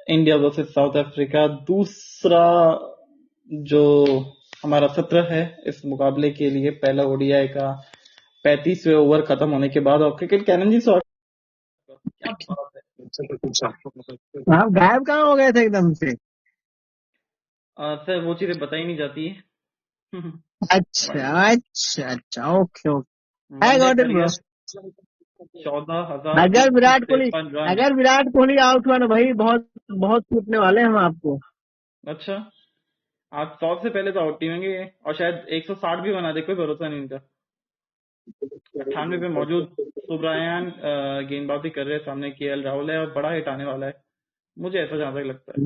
India versus south Africa, दूसरा जो हमारा सत्र है इस मुकाबले के लिए। पहला ओडीआई का 35वें ओवर खत्म होने के बाद। और क्रिकेट कैनन जी, स्वागत। क्या बात है। आप गायब कहाँ हो गए थे एकदम से? सर वो चीजें बताई नहीं जाती है। अच्छा अच्छा अच्छा, okay okay, I one day got it career bro. 14,253 run. अगर विराट कोहली आउट हुआ ना भाई, बहुत बहुत कूटने वाले हैं हम आपको। अच्छा, आज 100 से पहले तो आउट नहीं होंगे और शायद 160 भी बना दे, कोई भरोसा नहीं इनका। 98 पे मौजूद सुब्रायन गेंदबाजी कर रहे हैं, सामने केएल राहुल है और बड़ा हिट आने वाला है, मुझे ऐसा जहां तक लगता है।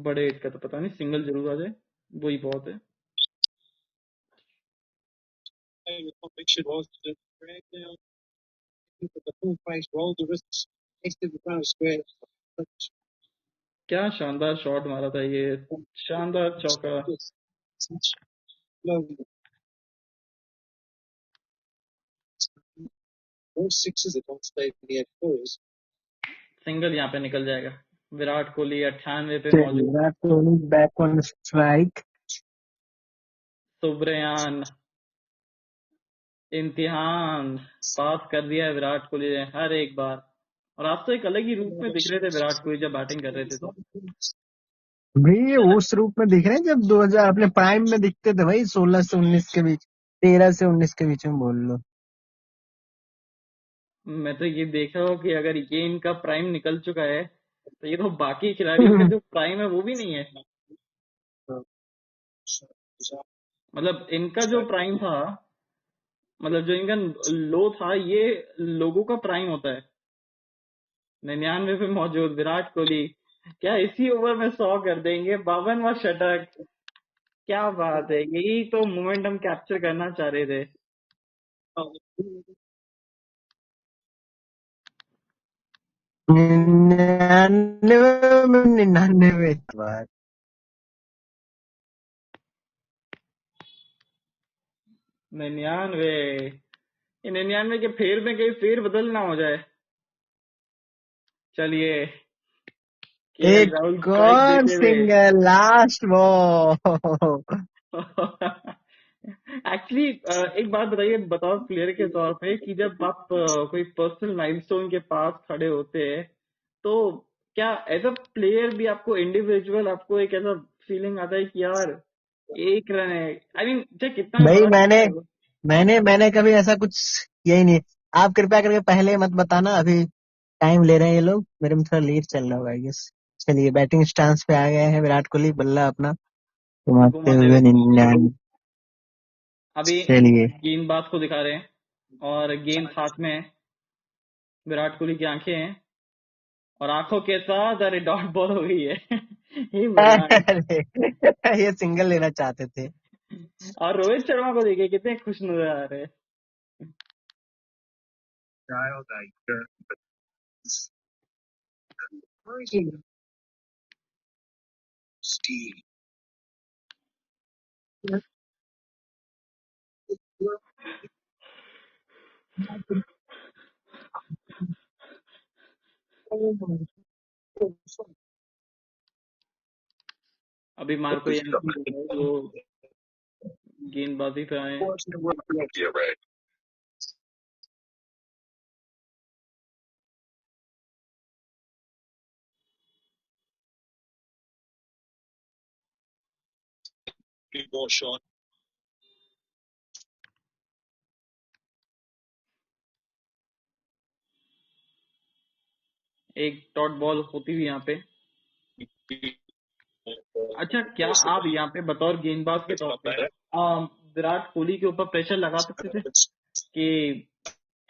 बड़े हिट का तो पता नहीं, सिंगल जरूर आ जाए वही बहुत है। क्या शानदार शॉट मारा था ये, शानदार चौका। सिंगल यहाँ पे निकल जाएगा। विराट कोहली 98 पे चलिए, मौजूद। Virat Kohli back on strike. सुब्रयान इम्तिहान पास कर दिया है विराट कोहली ने हर एक बार। और आज तो एक अलग ही रूप में दिख रहे थे विराट कोहली जब बैटिंग कर रहे थे तो। भी उस रूप में दिख रहे हैं जब 2000 अपने प्राइम में दिखते थे भाई, 16 से 19 के बीच, 13 से 19 के बीच में बोल लो। मैं तो ये देख रहा हूँ कि अगर ये इनका प्राइम निकल चुका है तो ये तो बाकी खिलाड़ियों का जो प्राइम है वो भी नहीं है। मतलब इनका जो प्राइम था, मतलब जो इनका लो था, ये लोगों का प्राइम होता है। 99 पे मौजूद विराट कोहली क्या इसी ओवर में 100 कर देंगे, 52वां शतक। क्या बात है, यही तो मोमेंट हम कैप्चर करना चाह रहे थे। 99 बार। 99, ये 99 के फेर में कहीं फेर बदल ना हो जाए। चलिए, केएल राहुल एक स्ट्राइक और देते हुए। Single, last ball. एक्चुअली एक बात बताइए, बताओ प्लेयर के तौर पे, कि जब आप कोई पर्सनल माइलस्टोन के पास खड़े होते हैं तो क्या एज अ प्लेयर भी आपको, इंडिविजुअल आपको एक ऐसा फीलिंग आता है कि यार एक रन है, आई मीन चाहे कितना भी भाई बड़ा मैंने स्कोर हो। मैंने मैंने कभी ऐसा कुछ किया ही नहीं। आप कृपया करके पहले मत बताना, अभी टाइम ले रहे हैं ये लोग, मेरे में थोड़ा लीड चल रहा होगा आई गेस। चलिए, बैटिंग स्टांस पे आ गए हैं विराट कोहली, बल्ला अपना घुमाते घुमाते हुए हुए 99। अभी चलिए। गेंदबाज को दिखा रहे हैं और गेंद हाथ में है। विराट कोहली की आंखें हैं और आंखों के साथ, अरे डॉट बॉल हो गई है। हे भगवान। अरे, ये सिंगल लेना चाहते थे। और रोहित शर्मा को देखिए कितने खुश नजर आ रहे हैं। अभी मार्को यान्सन जो है वो गेंदबाजी पे आए हैं। एक डॉट बॉल होती हुई यहाँ पे। अच्छा, क्या आप यहाँ पे बतौर गेंदबाज के तौर पे विराट कोहली के ऊपर प्रेशर लगा सकते थे कि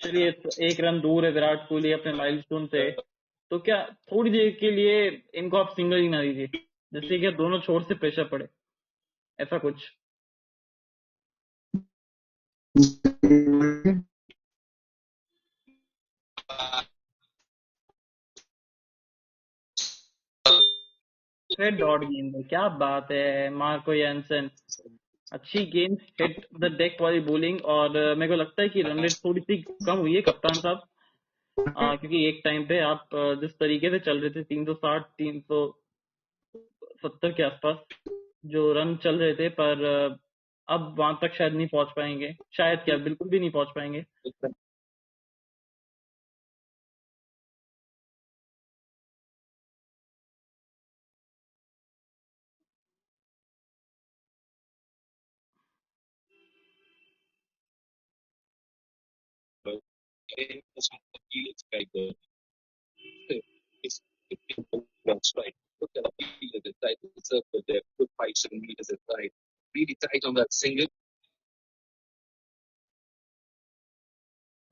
चलिए एक रन दूर है विराट कोहली अपने माइलस्टोन से, तो क्या थोड़ी देर के लिए इनको आप सिंगल ही ना दीजिए, जिससे कि दोनों छोर से प्रेशर पड़े, ऐसा कुछ। फिर डॉट गेंद में क्या बात है, मार्को यान्सन अच्छी गेंद हिट द डेक वाली बॉलिंग, और मेरे को लगता है कि रन रेट थोड़ी सी कम हुई है कप्तान साहब, क्योंकि एक टाइम पे आप जिस तरीके से चल रहे थे 360 370 के आसपास जो रन चल रहे थे, पर अब वहां तक शायद नहीं पहुंच पाएंगे, शायद क्या बिल्कुल भी नहीं पहुंच पाएंगे।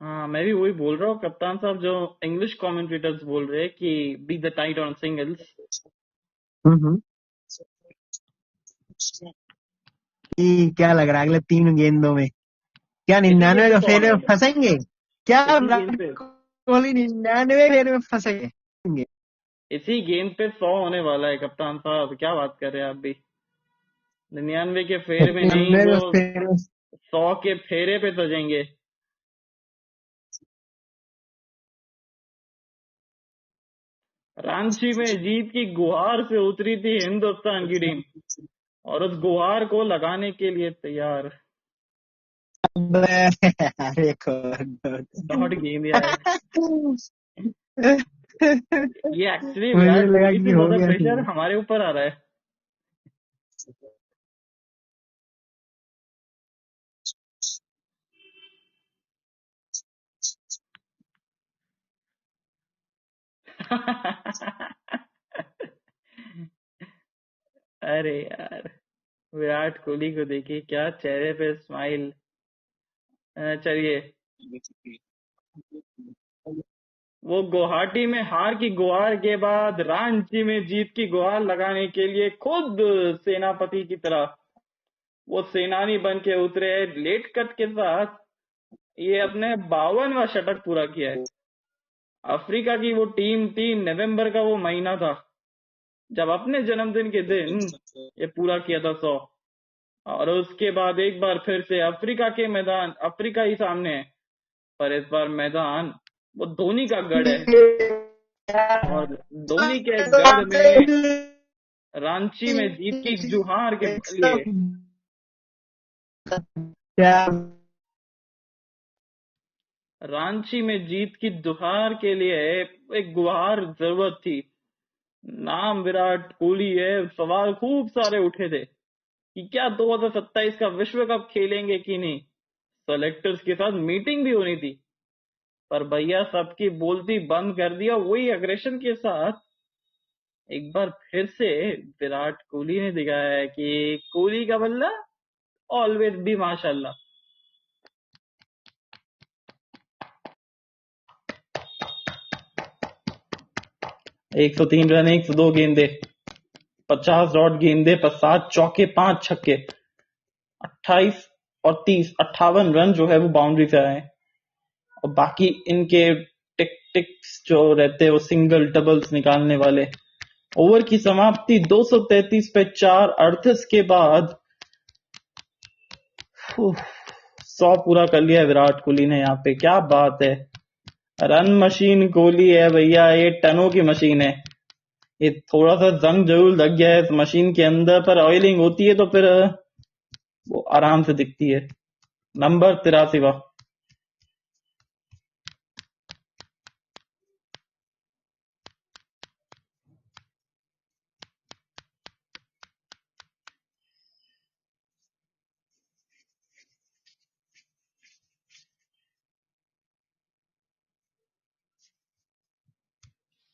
हाँ, मैं भी वही बोल रहा हूँ कप्तान साहब, जो इंग्लिश कमेंटेटर्स बोल रहे हैं कि be the tight on singles. Hmm. कि क्या लग रहा है अगले 3 गेंदों में क्या इसी गेंद 99 पे का 100 फेरे होने में वाला है, फंसेंगे? क्या इसी गेंद विराट पे कोहली 99 फेरे में फंसेंगे? इसी गेंद पे 100 होने वाला है कप्तान साहब, क्या बात कर रहे हैं आप भी। 99 के फेरे में नहीं, 99 वो फेरे में 100 के फेरे पे सजेंगे। रांची में जीत की गुहार से उतरी थी हिंदुस्तान की टीम, और उस गुहार को लगाने के लिए तैयार। अरे डॉट गेंद यार, ये एक्चुअली मुझे विराट लगा कोहली कि से हो ज्यादा गया प्रेशर सीन। हमारे ऊपर आ रहा है। अरे यार, विराट कोहली को देखिए, क्या चेहरे पे स्माइल। चलिए, वो गुवाहाटी में हार की गुहार के बाद रांची में जीत की गुहार लगाने के लिए खुद सेनापति की तरह वो सेनानी बन के उतरे, लेट कट के साथ ये अपने 52वां शतक पूरा किया है। अफ्रीका की वो टीम थी, नवंबर का वो महीना था जब अपने जन्मदिन के दिन ये पूरा किया था 100, और उसके बाद एक बार फिर से अफ्रीका के मैदान, अफ्रीका ही सामने है, पर इस बार मैदान वो धोनी का गढ़ है, और धोनी के गढ़ में रांची में जीत की जुहार के लिए, क्या रांची में जीत की दुहार के लिए एक गुहार जरूरत थी। नाम विराट कोहली है, सवाल खूब सारे उठे थे कि क्या 2027 का विश्व कप खेलेंगे कि नहीं। सेलेक्टर्स के साथ मीटिंग भी होनी थी, पर भैया सबकी बोलती बंद कर दिया वही अग्रेशन के साथ। एक बार फिर से विराट कोहली ने दिखाया है कि कोहली का बल्ला ऑलवेज भी माशाल्लाह। 103 रन, 102 गेंदे, 50 डॉट गेंदे पर 7 चौके 5 छक्के, 28 और 30 58 रन जो है वो बाउंड्री से आए, और बाकी इनके टिक टिक्स जो रहते हैं वो सिंगल डबल्स निकालने वाले। ओवर की समाप्ति 233 पे 4 अड़तीस के बाद 100 पूरा कर लिया विराट कोहली ने। यहाँ पे क्या बात है, रन मशीन कोहली है भैया, ये टनों की मशीन है। ये थोड़ा सा जंग जरूर लग गया है इस मशीन के अंदर, पर ऑयलिंग होती है तो फिर वो आराम से दिखती है। नंबर 83वां।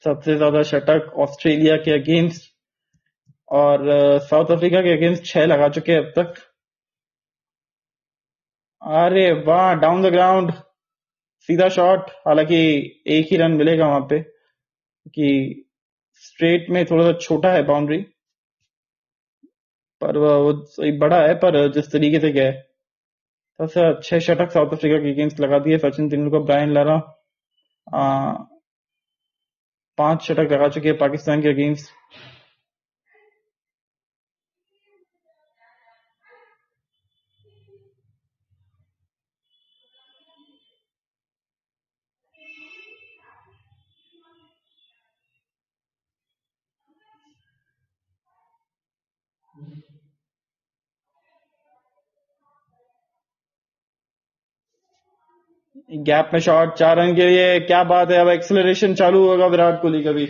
सबसे ज्यादा शतक ऑस्ट्रेलिया के अगेंस्ट, और साउथ अफ्रीका के अगेंस्ट 6 लगा चुके हैं अब तक। अरे वाह, डाउन द ग्राउंड, सीधा शॉट। हालांकि एक ही रन मिलेगा वहां पे, कि स्ट्रेट में थोड़ा सा छोटा है बाउंड्री, पर वो सही बड़ा है, पर जिस तरीके से गया है। सबसे अच्छे शतक साउथ अफ्रीका के अगेंस्ट लगा दिए सचिन तेंदुलकर, ब्रायन लारा। 5 शतक लगा चुके हैं पाकिस्तान के अगेंस्ट। गैप में शॉट 4 रन के लिए, क्या बात है। अब एक्सेलरेशन चालू होगा विराट कोहली का भी।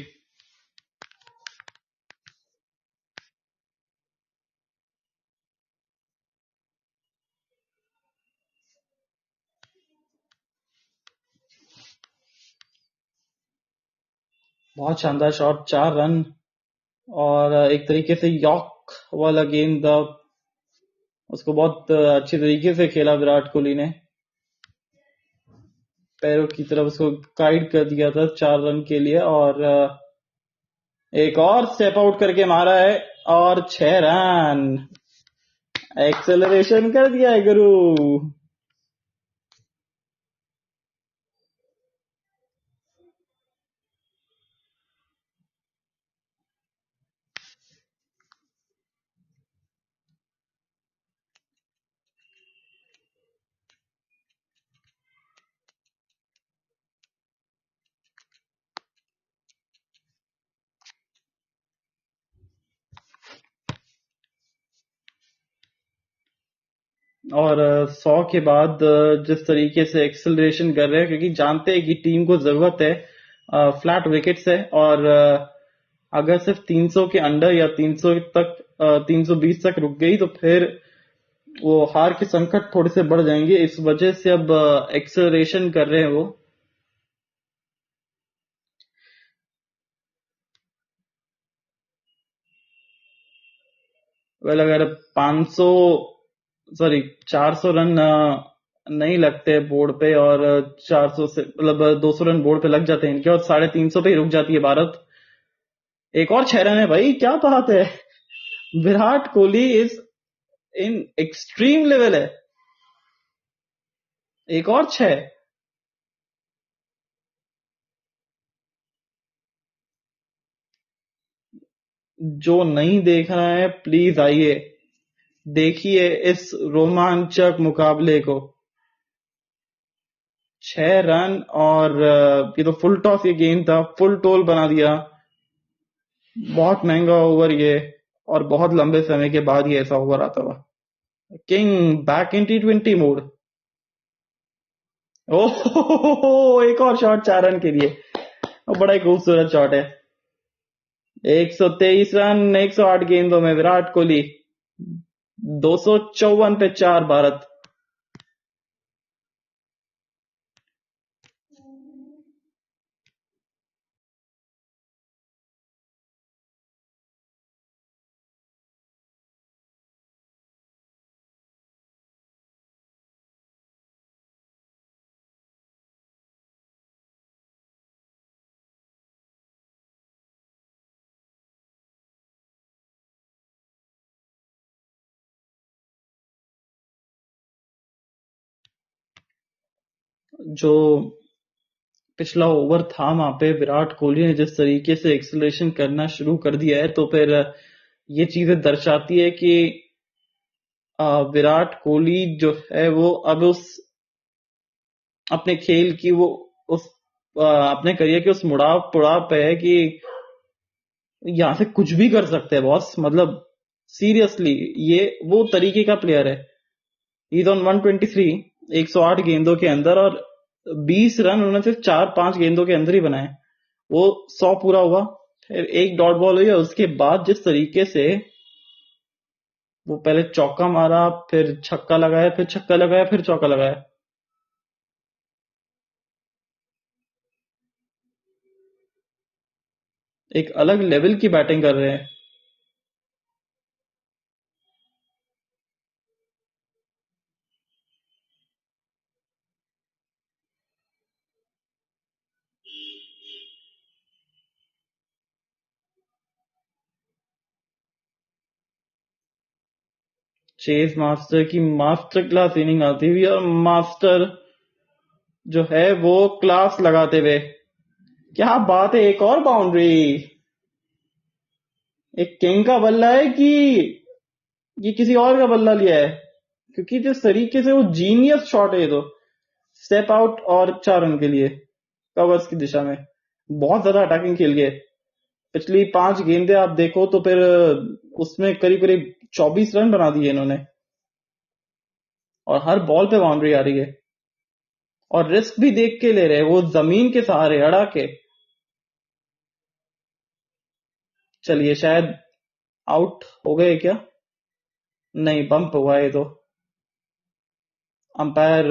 बहुत शानदार शॉट, 4 रन। और एक तरीके से यॉर्क वाला गेंद था, उसको बहुत अच्छी तरीके से खेला विराट कोहली ने, पैरों की तरफ उसको गाइड कर दिया था 4 रन के लिए। और एक और स्टेप आउट करके मारा है और 6 रन। एक्सेलरेशन कर दिया है गुरु। और 100 के बाद जिस तरीके से एक्सेलरेशन कर रहे हैं, क्योंकि जानते हैं कि टीम को जरूरत है फ्लैट विकेट्स है। और अगर सिर्फ 300 के अंडर या 300 तक 320 तक रुक गई तो फिर वो हार के संकट थोड़े से बढ़ जाएंगे। इस वजह से अब एक्सेलरेशन कर रहे हैं वो। वेल अगर 500 सॉरी 400 रन नहीं लगते बोर्ड पे, और 400 से मतलब 200 रन बोर्ड पे लग जाते हैं इनके, और 350 पे ही रुक जाती है भारत। एक और 6 रन है भाई, क्या बात है। Virat Kohli is in extreme level है। एक और 6। जो नहीं देख रहा है प्लीज आइए, देखिए इस रोमांचक मुकाबले को। 6 रन, और ये तो फुल टॉस ये गेम था, फुल टोल बना दिया। बहुत महंगा ओवर ये, और बहुत लंबे समय के बाद ये ऐसा ओवर आता हुआ। King back in T20 mode. ओह, एक और शॉट 4 रन के लिए, और बड़ा ही खूबसूरत शॉट है। 123 रन 108 गेंदों में विराट कोहली, 254 पे 4 भारत। जो पिछला ओवर था वहां पे विराट कोहली ने जिस तरीके से एक्सेलरेशन करना शुरू कर दिया है, तो फिर ये चीजें दर्शाती है कि विराट कोहली जो है वो अब उस अपने खेल की वो उस अपने करियर के उस मुड़ाव पे है कि यहाँ से कुछ भी कर सकते हैं बॉस। मतलब सीरियसली ये वो तरीके का प्लेयर है। इज ऑन 123, 108 गेंदों के अंदर, और 20 रन उन्होंने सिर्फ 4-5 गेंदों के अंदर ही बनाए। वो 100 पूरा हुआ, फिर एक डॉट बॉल हुई, और उसके बाद जिस तरीके से वो पहले चौका मारा, फिर छक्का लगाया, फिर छक्का लगाया, फिर चौका लगाया। एक अलग लेवल की बैटिंग कर रहे हैं। चेस मास्टर की मास्टर क्लास इनिंग आती हुई, और मास्टर जो है वो क्लास लगाते हुए। क्या बात है, एक और बाउंड्री। एक किंग का बल्ला है कि ये किसी और का बल्ला लिया है, क्योंकि जिस तरीके से वो जीनियस शॉट है ये तो। स्टेप आउट और 4 रन के लिए कवर्स की दिशा में। बहुत ज्यादा अटैकिंग खेल गए। पिछली 5 गेंदें आप देखो तो फिर उसमें करीब करीब 24 रन बना दिए इन्होंने, और हर बॉल पे बाउंड्री आ रही है। और रिस्क भी देख के ले रहे, वो जमीन के सहारे अड़ा के। चलिए शायद आउट हो गए क्या? नहीं, बम्प हुआ ये तो। अंपायर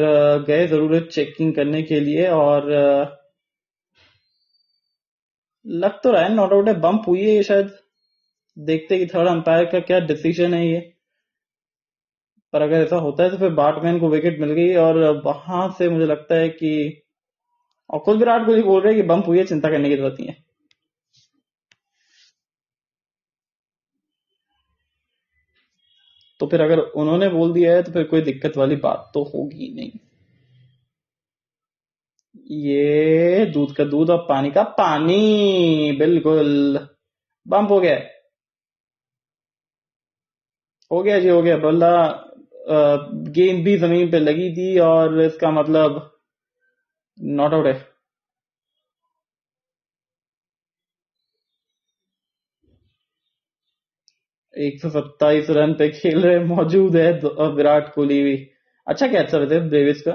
गए जरूर चेकिंग करने के लिए, और लग तो रहा है नॉट आउट है, बम्प हुई है ये शायद। देखते हैं कि थर्ड अंपायर का क्या डिसीजन है ये। पर अगर ऐसा होता है तो फिर बाटमैन को विकेट मिल गई, और वहां से मुझे लगता है कि, और खुद विराट कोहली बोल रहे हैं कि बम्प हुई है, चिंता करने की जरूरत नहीं है। तो फिर अगर उन्होंने बोल दिया है तो फिर कोई दिक्कत वाली बात तो होगी नहीं। ये दूध का दूध और पानी का पानी, बिल्कुल। बम्प हो गया है। हो गया जी, हो गया। बल्ला गेंद भी जमीन पे लगी थी, और इसका मतलब नॉट आउट है। 127 रन पे खेल रहे मौजूद है विराट कोहली भी। अच्छा कैच था वैसे ब्रेविस का।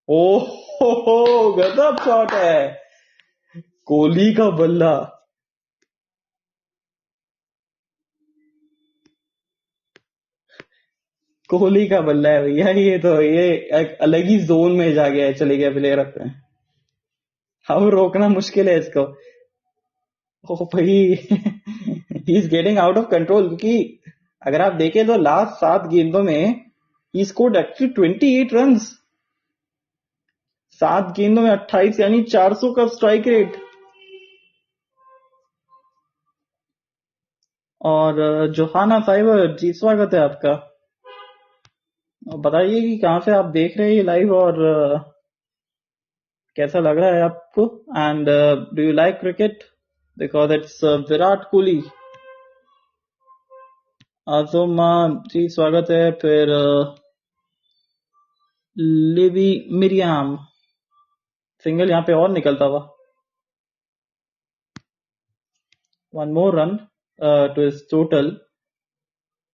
ओह हो, गजब शॉट है कोहली का बल्ला। कोहली का बल्ला है भैया, ये तो ये एक अलग ही जोन में जा गया है, चले गया प्लेयर अपने। अब रोकना मुश्किल है इसको। ओ भाई he is getting out of control, क्योंकि अगर आप देखें तो लास्ट 7 गेंदों में ही स्कोर्ड एक्चुअली 28 रन। 7 गेंदों में 28, यानी 400 का स्ट्राइक रेट। और जोहाना साइबर जी, स्वागत है आपका। बताइए कि कहाँ से आप देख रहे हैं ये लाइव, और कैसा लग रहा है आपको, and do you like cricket because it's Virat Kohli. आजोमा जी स्वागत है। फिर लिवी मिरियाम, सिंगल यहाँ पे और निकलता हुआ। 1 more run to his total,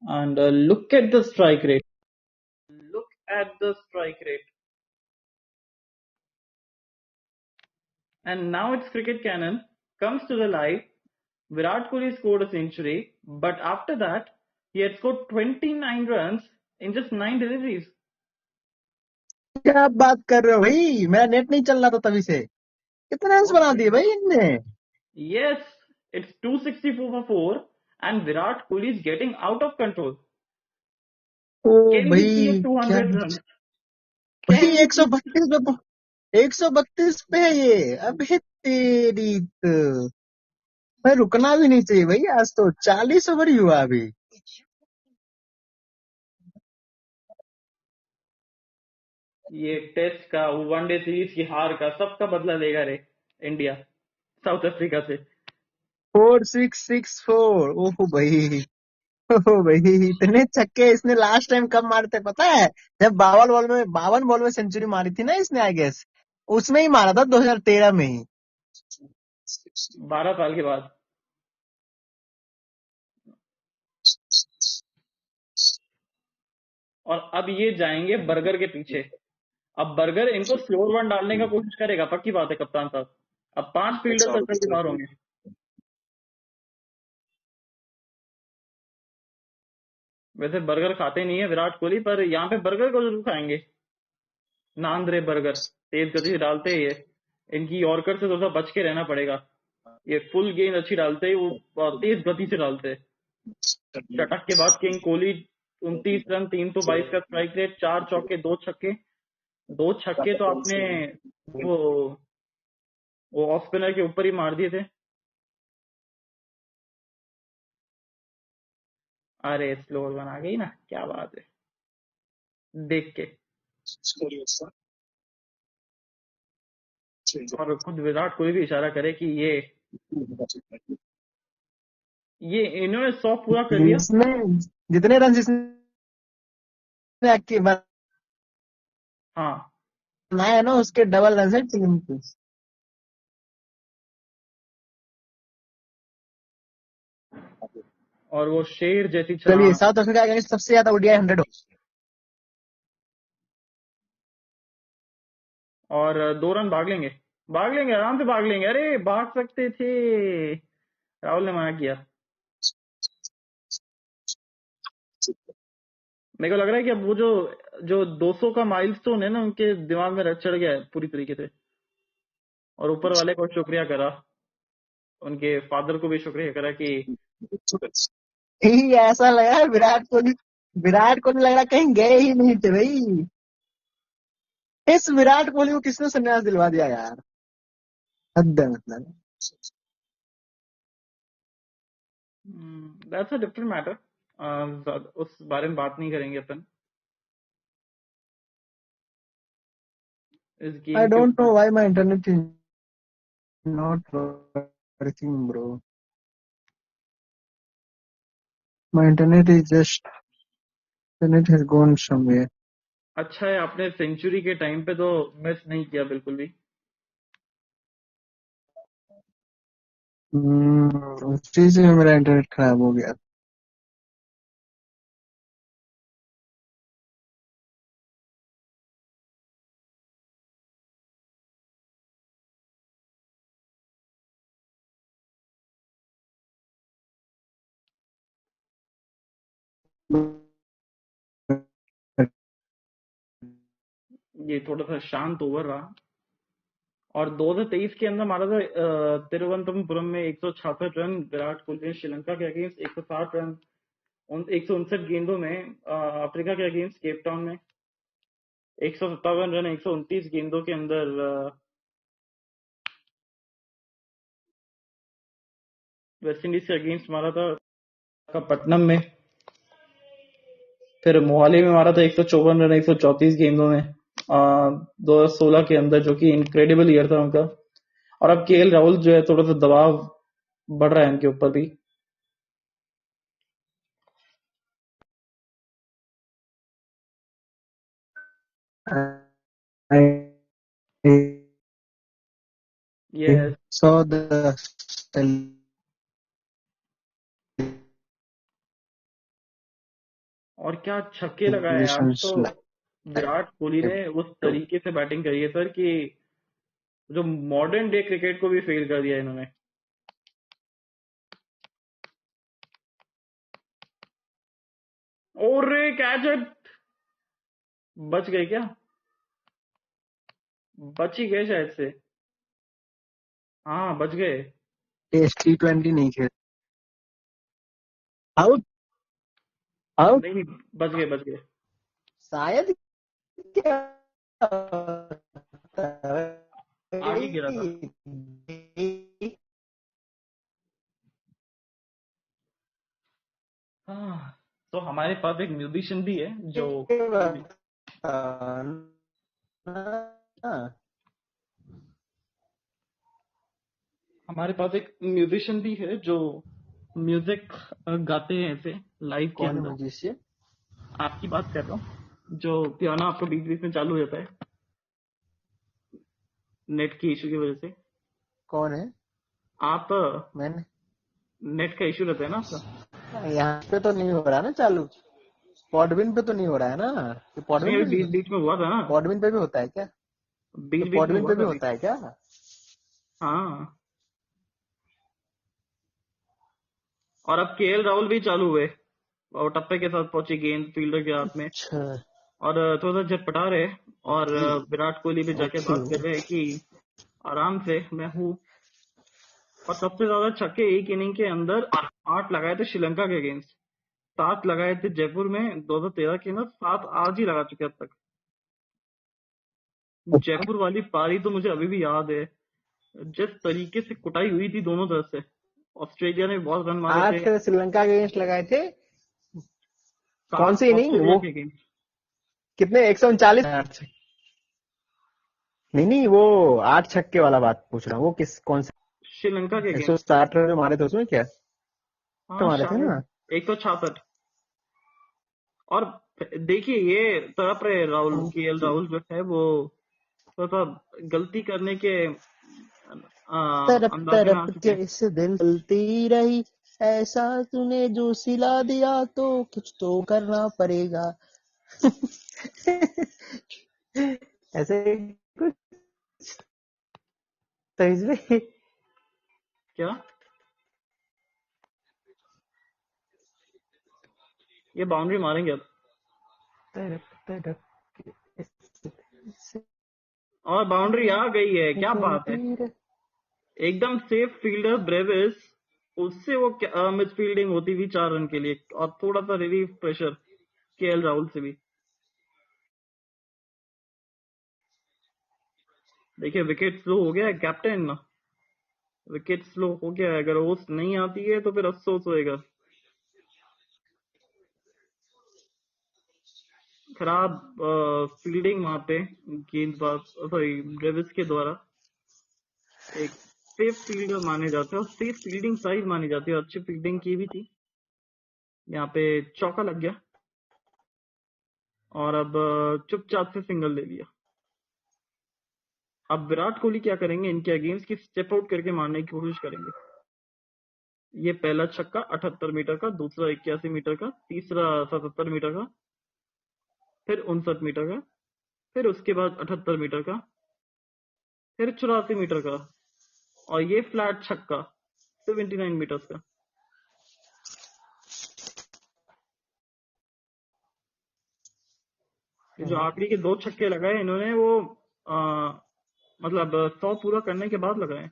and look at the strike rate. Look at the strike rate. And now it's Cricket Cannon comes to the live. Virat Kohli scored a century, but after that, he had scored 29 runs in just 9 deliveries. क्या बात कर रहे हो भाई, मेरा net नहीं चल रहा था तभी से। कितने रन बना दिए भाई इनने। Yes, it's 264 for 4, and Virat Kohli is getting out of control. O Can we see a भाई क्या 200 runs? भाई, Can we एक सौ see? बत्तीस पे 132 पे है ये। अबे तेरी तो, भाई रुकना भी नहीं चाहिए भाई, आज तो 40 ओवर ही हुआ अभी। ये टेस्ट का, वनडे सीरीज की हार का सबका बदला लेगा रे इंडिया साउथ अफ्रीका से। 4664, ओहो भाई। ओहो भाई, इतने छक्के इसने लास्ट टाइम कब मारे थे पता है? जब 52 बॉल में सेंचुरी मारी थी ना इसने, आई गेस उसमें ही मारा था, 2013 में ही। 12 साल के बाद। और अब ये जाएंगे बर्गर के पीछे। अब बर्गर इनको स्लोर वन डालने का कोशिश करेगा, पक्की बात है कप्तान साहब। अब 5 फील्डर सर्कल के बाहर होंगे। वैसे बर्गर खाते नहीं है विराट कोहली, पर यहाँ पे बर्गर को जरूर खाएंगे। नांद रहे बर्गर, तेज गति से डालते हैं ये। इनकी यॉर्कर से थोड़ा बच के रहना पड़ेगा। ये फुल गेंद अच्छी डालते हैं, वो तेज गति से डालते हैं। चटक के बाद किंग कोहली, 29 रन, 322 का स्ट्राइक रेट, 4 चौके 2 छक्के। 2 छक्के तो आपने वो वो ऑफ स्पिनर के ऊपर ही मार दिए थे। अरे स्लोर बना गई ना, क्या बात है। देख के, और खुद विराट कोहली भी इशारा करे कि ये इन्होंने 100 पूरा कर लिया। इसने जितने रन इसने हाँ, बनाए है ना, उसके डबल रन है टीम के। और वो शेर जैसी चलिए, छलांग। साउथ अफ्रीका के अगेंस्ट सबसे ज्यादा ओडीआई 100 और 2 रन भाग लेंगे, आराम से भाग लेंगे। अरे भाग सकते थे, राहुल ने मना किया। मेरे को लग रहा है कि अब वो जो जो 200 का माइलस्टोन है ना, उनके दिमाग में चढ़ गया है पूरी तरीके से। और ऊपर वाले को शुक्रिया करा, उनके फादर को भी शुक्रिया करा कि यही ऐसा लगा विराट कोहली लग रहा कहीं गए ही नहीं थे भाई। इस विराट कोहली को किसने संन्यास दिलवा दिया यार, हद है मतलब। दैट्स अ डिफरेंट मैटर, उस बारे में बात नहीं करेंगे अपन इस आई गेम के डोंट नो ऊपर। Why my internet is not working bro, my internet is just, internet has gone somewhere. अच्छा है आपने सेंचुरी के टाइम पे तो मिस नहीं किया बिल्कुल भी। उस चीज से मेरा इंटरनेट खराब हो गया। ये थोड़ा सा शांत ओवर रहा। और 2023 के अंदर मारा था तिरुवनंतपुरम में 166 रन विराट कोहली ने श्रीलंका के अगेंस्ट, 160 रन 159 गेंदों में अफ्रीका के अगेंस्ट केप टाउन में, 157 रन 129 गेंदों के अंदर वेस्ट इंडीज के अगेंस्ट मारा था पटनम में। फिर मोहाली में मारा था 154 रन 134 गेंदों में 2016 के अंदर, जो कि इनक्रेडिबल ईयर था उनका। और अब केएल राहुल जो है, थोड़ा सा दबाव बढ़ रहा है इनके ऊपर भी। I ये saw the और क्या छक्के लगाए आज celebrations तो। विराट कोहली live ने उस too. तरीके से बैटिंग करी है सर कि जो मॉडर्न डे क्रिकेट को भी फेल कर दिया इन्होंने। और कैच है, बच गए क्या? बच ही गए शायद से। हाँ बच गए। टेस्ट T20 नहीं खेल, आउट आउट नहीं नहीं, बच गए। शायद, क्या होता आगे गिरा था। है? हाँ, तो हमारे पास एक म्यूजिशियन भी है जो हमारे पास एक म्यूजिशियन भी है जो म्यूजिक गाते हैं ऐसे लाइव के कौन है अंदर। म्यूजिशियन? आपकी बात कर रहा हूँ, जो पियानो आपको बीच बीच में चालू हो जाता है नेट की इशू की वजह से। कौन है? आप मैंने नेट का इशू रहता है ना आपका। यहाँ पे तो नहीं हो रहा ना चालू, पॉडविन पे तो नहीं हो रहा है ना, ये नहीं पॉडविन अभी पे नहीं, बीच बीच में हुआ था ना। पॉडविन पे भी होता है क्या? तो बीच बीच में पॉडविन हुआ पे भी था अभी। होता है क्या? हाँ, और अब केएल राहुल भी चालू हुए और टप्पे के साथ पहुंची गेंद फील्डर के हाथ में। अच्छा, और थोड़ा सा झटपटा रहे। और विराट कोहली भी जाके ओके। बात कर रहे हैं कि आराम से, मैं हूँ। और सबसे ज्यादा छक्के एक इनिंग के अंदर 8 लगाए थे श्रीलंका के अगेंस्ट, 7 लगाए थे जयपुर में 2013 के अंदर, 7 आज ही लगा चुके अब तक। जयपुर वाली पारी तो मुझे अभी भी याद है, जिस तरीके से कुटाई हुई थी दोनों तरफ से। ऑस्ट्रेलिया ने बहुत रन मारे थे, 8 श्रीलंका के अगेंस्ट लगाए थे, कौन 7 सी इनिंग ऑस्ट्रेलिया वो? के अगेंस्ट। कितने, 139? नहीं नहीं, वो 8 छक्के वाला बात पूछ रहा हूँ, वो किस कौन से? श्रीलंका के अगेंस्ट। 160 रन जो मारे थे उसमें क्या तो हाँ मारे थे शायद ना? 166। और देखिए ये तरफ रहे राहुल, केएल ओके। राहुल जो है वो थोड़ा सा गलती करने के तरफ अंदाजे में आ तरफ चुके हैं। कैसे दिल चलती रही, ऐसा तूने जो सिला दिया तो कुछ तो करना पड़ेगा। ऐसे कुछ तो इसलिए क्या ये बाउंड्री मारेंगे अब, और बाउंड्री आ गई है, क्या बात है। एकदम सेफ फील्डर ब्रेविस, उससे वो मिस फील्डिंग होती हुई 4 रन के लिए, और थोड़ा सा रिलीफ प्रेशर केएल राहुल से भी। देखिए विकेट स्लो हो गया है कैप्टन, विकेट स्लो हो गया है, अगर ओस नहीं आती है तो फिर अफसोस होएगा। खराब फील्डिंग वहां पे गेंदबाज, सॉरी ब्रेविस के द्वारा। एक सेफ फील्डर माने जाते हैं और सेफ फील्डिंग साइड मानी जाती है, अच्छी फील्डिंग की भी थी। यहाँ पे चौका लग गया और अब चुपचाप से सिंगल ले लिया। अब विराट कोहली क्या करेंगे, इनके अगेंस्ट की स्टेप आउट करके मारने की कोशिश करेंगे। ये पहला छक्का 78 मीटर का, दूसरा 81 मीटर का, तीसरा 77 मीटर का, फिर 59 मीटर का, फिर उसके बाद 78 मीटर का, फिर 84 मीटर का, और ये फ्लैट छक्का 79 मीटर्स का। जो आखिरी के 2 छक्के लगाए इन्होंने, वो मतलब 100 पूरा करने के बाद लगाए।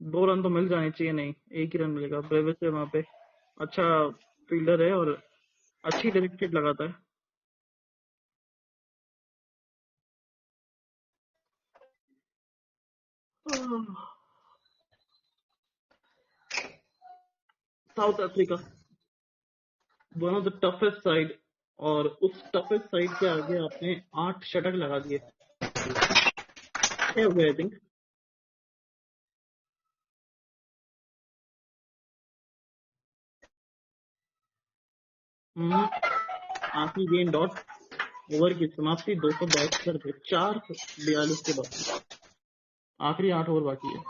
दो रन तो मिल जाने चाहिए, नहीं एक ही रन मिलेगा। ब्रेविस से वहां पे अच्छा फील्डर है और अच्छी डायरेक्टेड लगाता है। South Africa, one of the toughest side, और उस टफेस्ट साइड के आगे आपने 8 शतक लगा दिए, 6 हो गए आई थिंक। आखिरी गेंद डॉट, ओवर की समाप्ति 272 पे, 4:42 के बाद, आखिरी 8 ओवर बाकी है।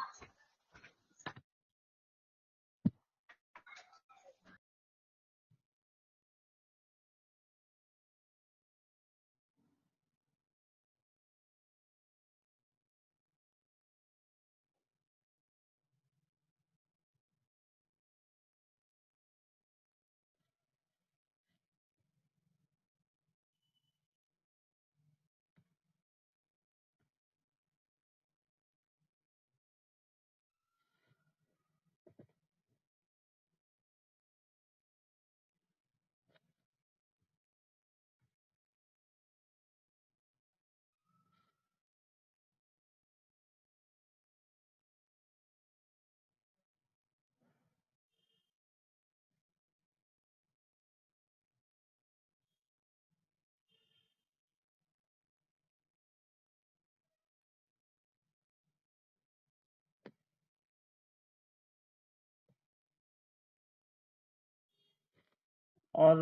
और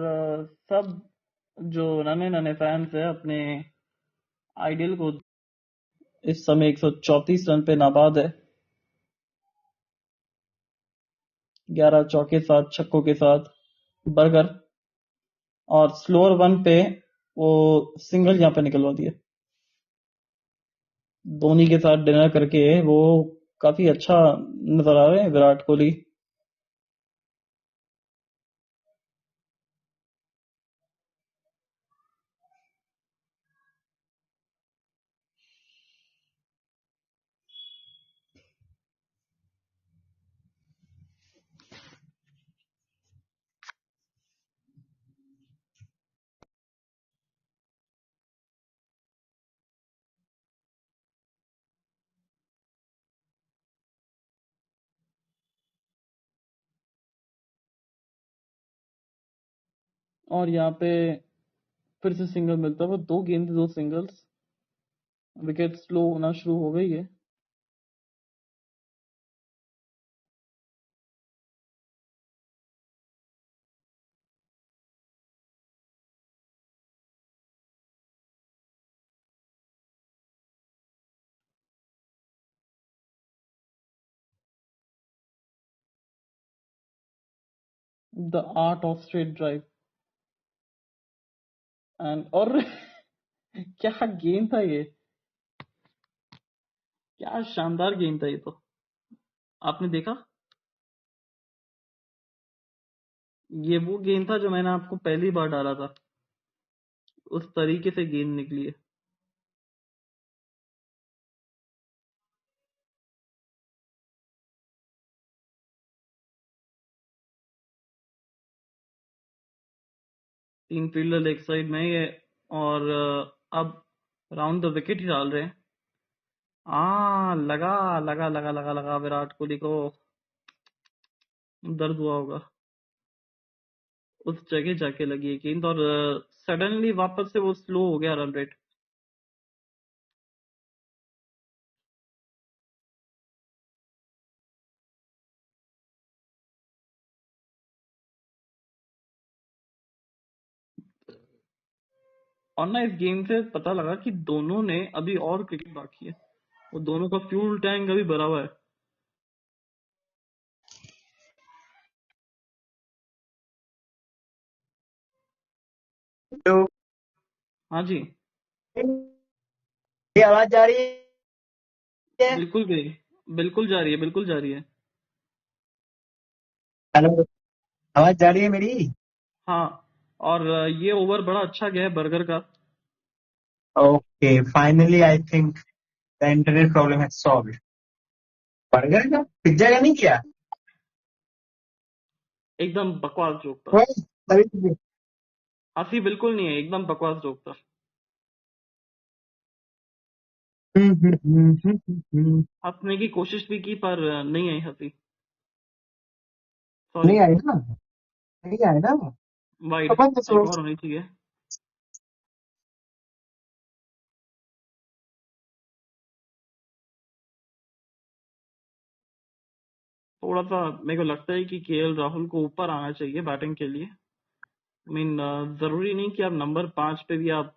सब जो नन्हे नन्हे फैंस है अपने आइडियल को, इस समय 134 रन पे नाबाद है, 11 चौके 7 छक्कों के साथ बर्गर, और स्लोअर वन पे वो सिंगल यहाँ पे निकलवा दिया। धोनी के साथ डिनर करके वो काफी अच्छा नजर आ रहे हैं विराट कोहली। और यहाँ पे फिर से सिंगल मिलता है, वो 2 गेंद 2 सिंगल्स, विकेट स्लो होना शुरू हो गई है। The art of straight drive. और क्या गेम था ये, क्या शानदार गेम था ये तो। आपने देखा, ये वो गेम था जो मैंने आपको पहली बार डाला था, उस तरीके से गेंद निकली है। तीन फील्डर एक साइड में ये, और अब राउंड द विकेट ही डाल रहे हैं। लगा लगा लगा लगा लगा, विराट कोहली को दर्द हुआ होगा, उस जगह जाके लगी है गेंद, और सडनली वापस से वो स्लो हो गया रन रेट। और ना इस गेम से पता लगा कि दोनों ने अभी और क्रिकेट बाकी है, वो दोनों का फ्यूल टैंक अभी भरा हुआ है। तो हाँ जी, ये आवाज जा रही है? बिल्कुल गई, बिल्कुल जा रही है, बिल्कुल जा रही है। हेलो, आवाज जा रही है मेरी? हाँ, और ये ओवर बड़ा अच्छा गया है बर्गर का। Okay, finally I think the internet problem है सॉल्व। बर्गर का, पिज्जा का नहीं किया? एकदम बकवास जोक था, वही, तभी हंसी बिल्कुल नहीं है, एकदम बकवास जोक था। हंसने की कोशिश भी की पर नहीं आई हंसी, सॉरी। नहीं आए ना, नहीं आए ना, वाइड अपन तो एक सोच। और होनी चाहिए। थोड़ा सा मेरे को लगता है कि केएल राहुल को ऊपर आना चाहिए बैटिंग के लिए। मीन जरूरी नहीं कि आप नंबर 5 पे भी आप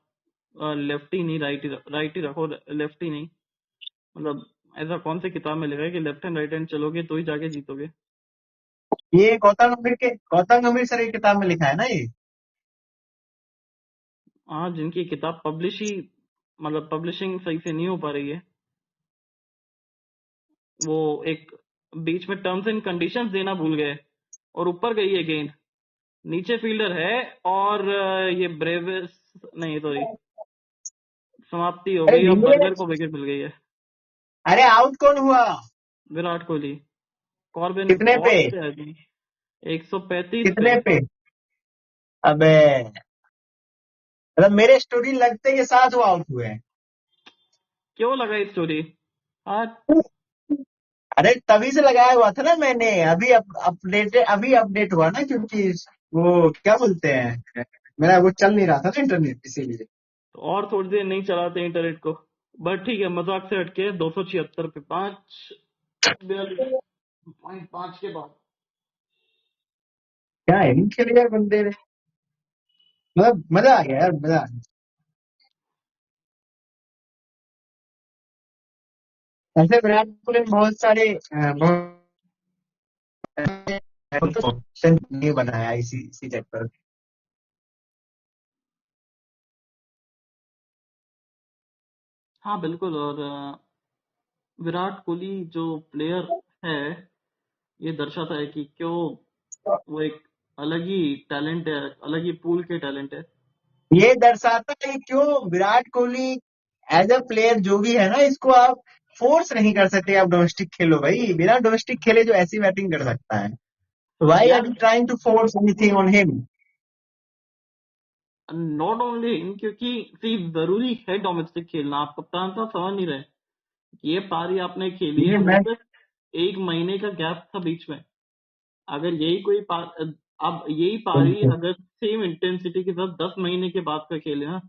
लेफ्ट ही नहीं, राइट ही रखो, लेफ्ट ही नहीं। मतलब ऐसा कौन सी किताब में लिखा है कि लेफ्ट हैंड राइट हैंड चलोगे तो ही जाके जीतोगे। ये गौतम गंभीर सर की किताब में लिखा है ना ये? हाँ, जिनकी किताब पब्लिश ही, मतलब पब्लिशिंग सही से नहीं हो पा रही है, वो एक बीच में टर्म्स एंड कंडीशंस देना भूल गए, और ऊपर गई है गेंद, नीचे फील्डर है, और ये ब्रेविस, नहीं सॉरी, समाप्ति हो अरे गई, और ढीले, बर्गर को विकेट मिल गई है। अरे आउट कौन हुआ? विराट कोहली, कॉर्बिन कितने पे? बहुत से आदमी, 135 पे। कितने पे? अबे, मतलब मेरे स्टोरी लगते के साथ वो आउट हुए हैं। क्यों लगाई स्टोरी? हाँ, अरे तभी से लगाया हुआ था ना मैंने, अभी अपडेट हुआ ना, क्योंकि वो क्या बोलते हैं, मेरा वो चल नहीं रहा था ना इंटरनेट, इसीलिए। तो और थोड़ी देर नहीं चलाते इंटरनेट को, बट ठीक है, मजाक से हटके 276 पे 5, 42.5 के बाद। क्या है खेल यार बंदे ने, मतलब मजा आ गया यार, मजा आ गया। ऐसे विराट कोहली ने बहुत सारे नहीं बनाया इसी इसी चक्कर। हाँ बिल्कुल, और विराट कोहली जो प्लेयर है, ये दर्शाता है कि क्यों वो एक अलग ही टैलेंट है, अलग ही पूल के टैलेंट है। ये दर्शाता है कि क्यों Virat Kohli as a player जो भी है ना, इसको आप फोर्स नहीं कर सकते। आप डोमेस्टिक खेलो भाई, बिना डोमेस्टिक खेले जो ऐसी बैटिंग कर सकता है, व्हाई आर यार you trying to force anything on him? Not only in, क्योंकि सिर्फ जरूरी है डोमेस्टिक खेलना, आप कप्तान साहब समझ नहीं रहे। ये पारी आपने खेली है, ये वो मैं सिर्फ एक महीने का गैप था बीच में। अगर यही कोई अब यही पारी अगर सेम इंटेंसिटी के साथ 10 महीने के बाद का खेले ना,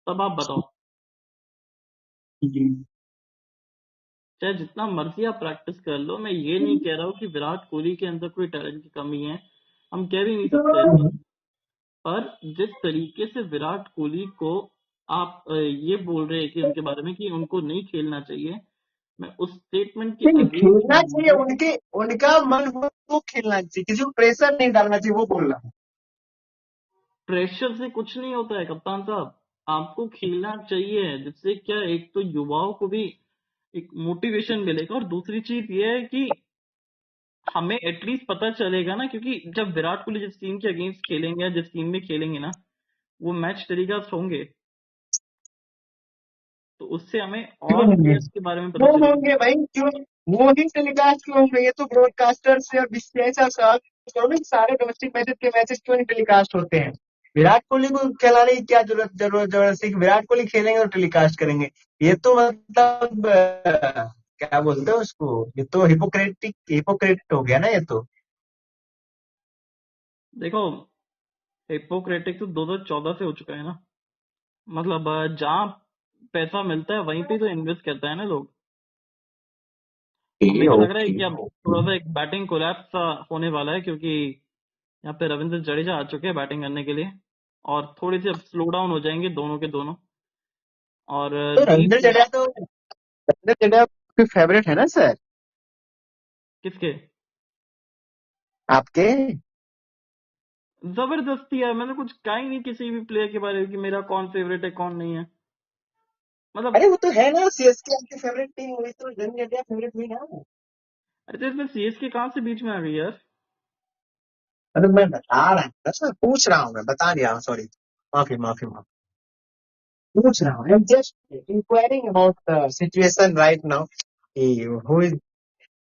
तब आप बताओ। चाहे जितना मर्जी आप प्रैक्टिस कर लो, मैं ये नहीं कह रहा हूँ कि विराट कोहली के अंदर कोई टैलेंट की कमी है, हम कह भी नहीं सकते ऐसा। पर जिस तरीके से विराट कोहली को आप ये बोल रहे हैं कि उनके बारे में कि उनको नहीं खेलना चाहिए, मैं उस स्टेटमेंट के अगेंस्ट खेलना चाहिए, हूँ। उनके उनका मन हो तो खेलना चाहिए, किसी को प्रेशर नहीं डालना चाहिए, वो बोल रहा हूँ। प्रेशर से कुछ नहीं होता है कप्तान साहब, आपको खेलना चाहिए, जिससे क्या एक तो युवाओं को भी एक मोटिवेशन मिलेगा, और दूसरी चीज ये है कि हमें एटलीस्ट पता चलेगा ना, क्योंकि जब विराट कोहली जिस टीम के अगेंस्ट खेलेंगे या जिस टीम में खेलेंगे ना, वो मैच टेलीकास्ट होंगे, तो उससे हमें क्यों और होंगे? प्लेयर्स के बारे में पता क्यों चलेगा। होंगे भाई, क्यों? वो ही टेलीकास्ट क्यों होंगे? ये तो ब्रॉडकास्टर से, और ऐसा सवाल करो ना कि सारे डोमेस्टिक मैचेस के मैचेस क्यों नहीं टेलीकास्ट होते हैं? विराट कोहली को खिलाने की क्या जरूरत है कि विराट कोहली खेलेंगे और टेलीकास्ट करेंगे? ये तो मतलब क्या बोलते हैं उसको, ये तो हिपोक्रेट हो गया ना ये तो। देखो, हिपोक्रेटिक तो 2014 से हो चुका है ना, मतलब जहाँ पैसा मिलता है वहीं पे तो इन्वेस्ट करता है ना लोग। हमें तो लग रहा है ओके कि अब थोड़ा सा एक बैटिंग कोलैप्स सा होने वाला है, क्योंकि यहाँ पे रविंद्र जडेजा आ चुके हैं बैटिंग करने के लिए, और थोड़ी सी अब स्लो डाउन हो जाएंगे दोनों के दोनों। और तो लीड रविंद्र जडेजा आपके फेवरेट है ना सर? किसके? आपके? जबरदस्ती है, मैंने कुछ कहा ही नहीं किसी भी प्लेयर के बारे में कि मेरा कौन फेवरेट है कौन नहीं है, मतलब। अरे वो तो है ना, सीएसके आपकी फेवरेट टीम हुई तो रविंद्र जडेजा फेवरेट हुई ना। अरे तो इसमें सीएसके कहाँ से बीच में आ गई यार? मतलब मैं बता रहा हूँ सर, पूछ रहा हूँ, मैं बता नहीं रहा हूँ, सॉरी। माफी माफी माफी। पूछ रहा हूँ, आई am just enquiring about the situation right now, who is,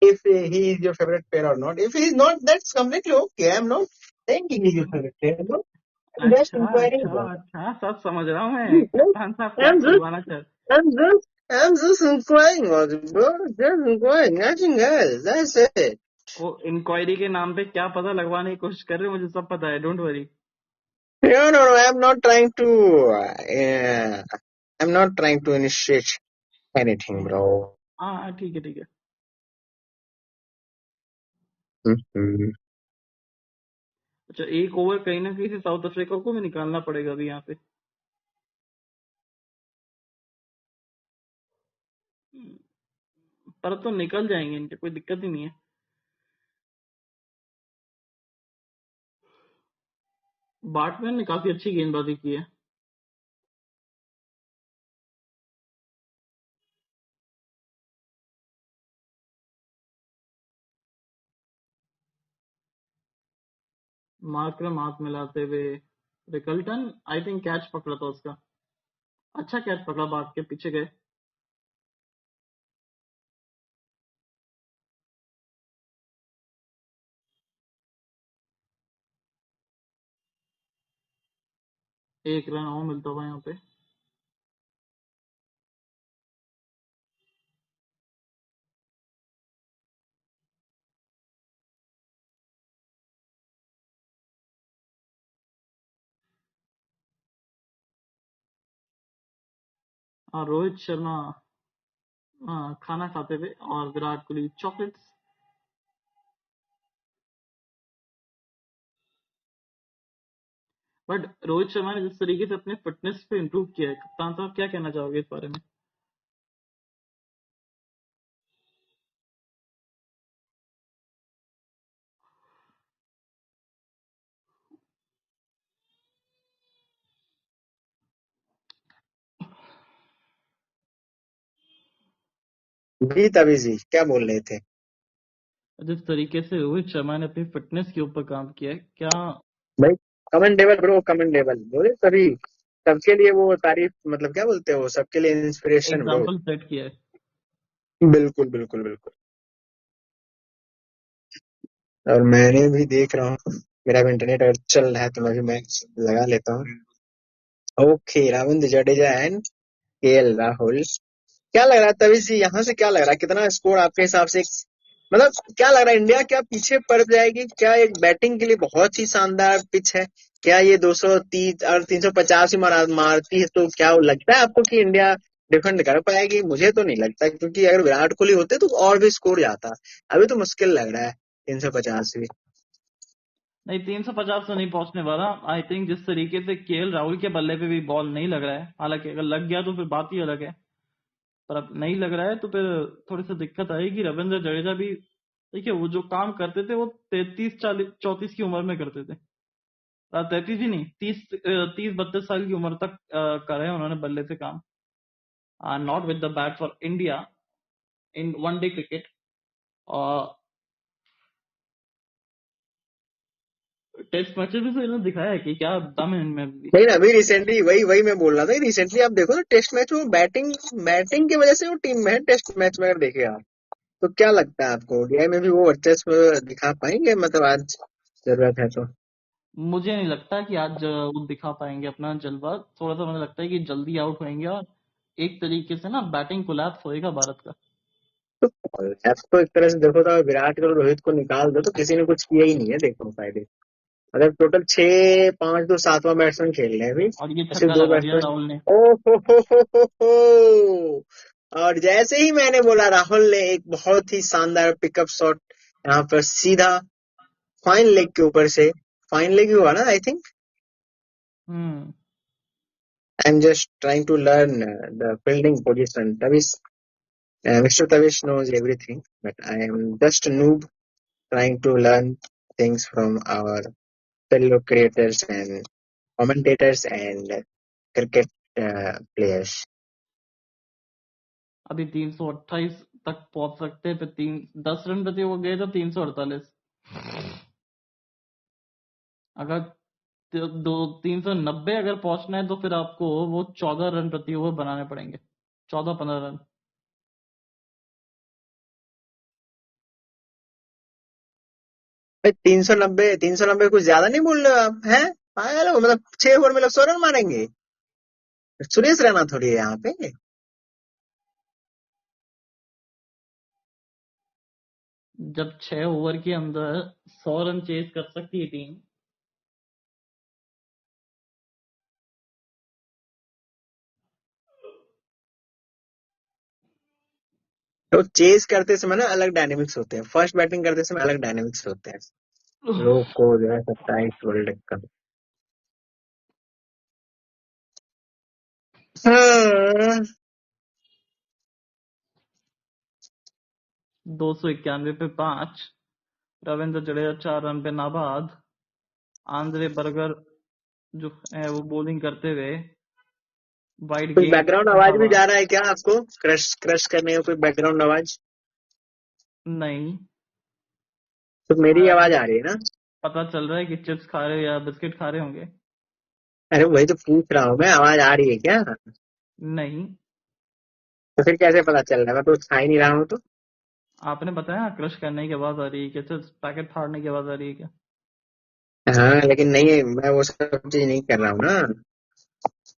if he is your favorite player or not. If he is not, that's completely okay. I'm not saying he is your favorite player. No? I'm just अच्छा inquiring अच्छा about अच्छा, सब समझ रहा हूँ मैं, it. कप्तान साहब क्या I'm just, खुलवाना चाह। I'm just, I'm just inquiring about it, bro. Just inquiring, nothing else. That's it. वो इंक्वायरी के नाम पे क्या पता लगवाने की कोशिश कर रहे हो, मुझे सब पता है, don't worry. No, no, no. I'm not trying to. I'm not trying to initiate anything, bro. हाँ हाँ, ठीक है ठीक है। Mm-hmm. अच्छा, एक ओवर कहीं ना कहीं से साउथ अफ्रीका को भी निकालना पड़ेगा अभी यहाँ पे। पर तो निकल जाएंगे इनके, कोई दिक्कत ही नहीं है। बाटमैन ने काफी अच्छी गेंदबाजी की है। मार्करम हाथ मिलाते हुए, रिकल्टन आई थिंक कैच पकड़ा था उसका, अच्छा कैच पकड़ा, भाग के पीछे गए। एक रन और मिलता हुआ यहाँ पे। हाँ, रोहित शर्मा खाना खाते हुए, और विराट कोहली चॉकलेट्स। बट रोहित शर्मा ने जिस तरीके से अपने फिटनेस पे इंप्रूव किया है, कप्तान साहब क्या कहना चाहोगे इस बारे में? जी तभी जी क्या बोल रहे थे? जिस तरीके से रोहित शर्मा ने अपनी फिटनेस के ऊपर काम किया है, क्या भाई कमेंडेबल ब्रो, कमेंडेबल बोले तभी। सबके लिए वो तारीफ, मतलब क्या बोलते हो, सबके लिए इंस्पिरेशन ब्रो। एग्जाम्पल सेट किया है। बिल्कुल बिल्कुल बिल्कुल। और मैंने भी देख रहा हूँ, मेरा भी इंटरनेट अगर चल रहा है तो मैं भी मैच लगा लेता हूँ। Okay, Ravindra Jadeja and KL Rahul. क्या लग रहा है तभी से, यहाँ से क्या लग रहा है, कितना स्कोर आपके हिसाब से? मतलब क्या लग रहा है, इंडिया क्या पीछे पड़ जाएगी क्या? एक बैटिंग के लिए बहुत ही शानदार पिच है। क्या ये 230 और 350 ही मारती है तो क्या लगता है आपको कि इंडिया डिफेंड कर पाएगी? मुझे तो नहीं लगता, क्योंकि अगर विराट कोहली होते तो और भी स्कोर जाता। अभी तो मुश्किल लग रहा है 350 भी। नहीं, 350 तो नहीं पहुंचने वाला। आई थिंक जिस तरीके से केएल राहुल के बल्ले पे भी बॉल नहीं लग रहा है, हालांकि अगर लग गया तो फिर बात ही अलग है, पर अब नहीं लग रहा है तो फिर थोड़ी सी दिक्कत आएगी। रविंद्र जडेजा भी देखिए, वो जो काम करते थे वो 33 40 34 की उम्र में करते थे। 33 ही नहीं, 30-32 साल की उम्र तक करे उन्होंने बल्ले से काम, not with the bat for India in one day cricket. और टेस्ट मैचेस भी तो इन्होंने दिखाया है कि क्या दम है इनमें अभी भी। नहीं अभी रिसेंटली वही वही मैं बोल रहा था, रिसेंटली आप देखो ना टेस्ट मैच में बैटिंग बैटिंग की वजह से वो टीम में है टेस्ट मैच में, अगर देखे आप तो क्या लगता है आपको ओडीआई में भी वो वर्चस्व दिखा पाएंगे, मतलब आज जरूरत है तो? मुझे नहीं लगता कि आज वो दिखा पाएंगे अपना जलवा। थोड़ा सा मुझे लगता है कि जल्दी आउट होंगे और एक तरीके से ना बैटिंग कोलैप्स होएगा भारत का। तो अब तो एक तरह से देखो तो विराट और रोहित को निकाल दो तो किसी ने कुछ किया ही नहीं है, देखो फायदे। मतलब टोटल 6-5 तो सातवां बैट्समैन खेल रहे हैं अभी, और ये सिर्फ छक्का दो लगा दिया बैट्समैन। राहुल ने। ओ हो। और जैसे ही मैंने बोला राहुल ने एक बहुत ही शानदार पिकअप शॉट यहाँ पर सीधा फाइन लेग के ऊपर से, फाइन लेग ही हुआ ना I think. Hmm. I am just trying to learn the fielding position. Tavish, mister Tavish knows everything, but I am just a noob trying to learn things from our fellow creators and commentators and cricket players. अभी 328 तक पहुंच सकते हैं, फिर 10 run प्रति वो गए तो 348। अगर दो 390 अगर पहुंचना है तो फिर आपको वो 14 रन प्रति ओवर बनाने पड़ेंगे, 14-15 रन। भाई 390 कुछ ज्यादा नहीं बोल रहे हो आप हैं? पागल हो, मतलब 6 ओवर में लोग 100 रन मारेंगे? सुरेश रैना थोड़ी है यहाँ पे। जब 6 ओवर के अंदर 100 रन चेज कर सकती है टीम। तो चेस करते समय ना अलग डायनेमिक्स होते हैं, फर्स्ट बैटिंग करते समय अलग डायनेमिक्स होते हैं लोग को जो है 27 वर्ल्ड का। हाँ। 291 पे 5, रविंद्र जडेजा 4 रन पे नाबाद। आंद्रे बर्गर जो है वो बॉलिंग करते हुए वाइड कोई गेंद बैकग्राउंड आवाज भी हवा। जा रहा है क्या आपको, क्रश क्रश करने का कोई बैकग्राउंड आवाज? नहीं, तो मेरी आवाज आ रही है ना? पता चल रहा है कि चिप्स खा रहे हो या बिस्किट खा रहे होंगे। अरे वही तो पूछ रहा हूँ मैं, आवाज आ रही है क्या? नहीं, तो फिर कैसे पता चल रहा है, मैं तो खा ही नहीं रहा हूँ तो। आपने बताया क्रश करने की आवाज आ रही है क्या, चिप्स पैकेट फाड़ने की आवाज आ रही है क्या? हाँ लेकिन नहीं, मैं वो सब चीज नहीं कर रहा हूँ ना।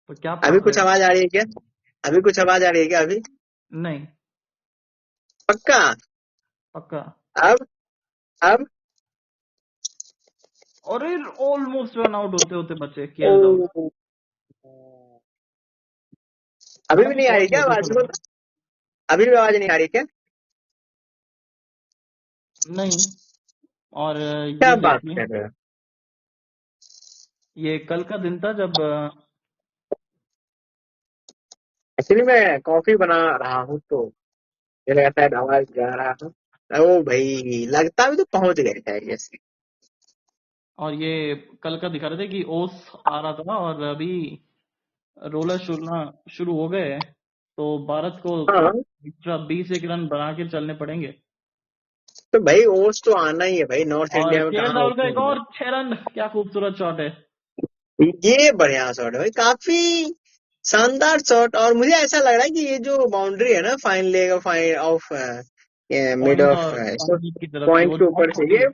तो क्या अभी फाड़ रहे कुछ हो? आवाज आ रही है क्या? अभी कुछ आवाज आ रही है क्या अभी? नहीं। पक्का? पक्का। अब अरे ऑलमोस्ट रन आउट होते होते बचे केएल राहुल। ओ, अभी भी बहुत नहीं आ रही बहुत क्या आवाज? Beautiful run. अभी भी आवाज नहीं आ रही क्या? नहीं। और क्या ये बात देखिए, कर रहे हो? ये कल का दिन था जब एक्चुअली मैं कॉफी बना रहा हूँ तो मुझे लगा शायद आवाज जा रहा है। ओ भाई लगता भी तो पहुंच गए थे यस। और ये कल का दिखा रहे थे कि ओस आ रहा था और अभी रोलर शुरू हो गए हैं, तो भारत को हाँ एक्स्ट्रा 20 रन बना के चलने पड़ेंगे। तो भाई ओट्स तो आना ही है भाई, नॉर्थ और इंडिया में केएल कहाँ राहुल ओट्स का एक नहीं और 6 रन, क्या खूबसूरत शॉट है। है। ये बढ़िया शॉट है भाई, काफी शानदार शॉट। और मुझे ऐसा लग रहा है कि ये जो बाउंड्री है ना, fine leg fine of mid point of और पॉइंट की तरफ की पॉइंट वो के बहुत ऊपर से छोटी ये है।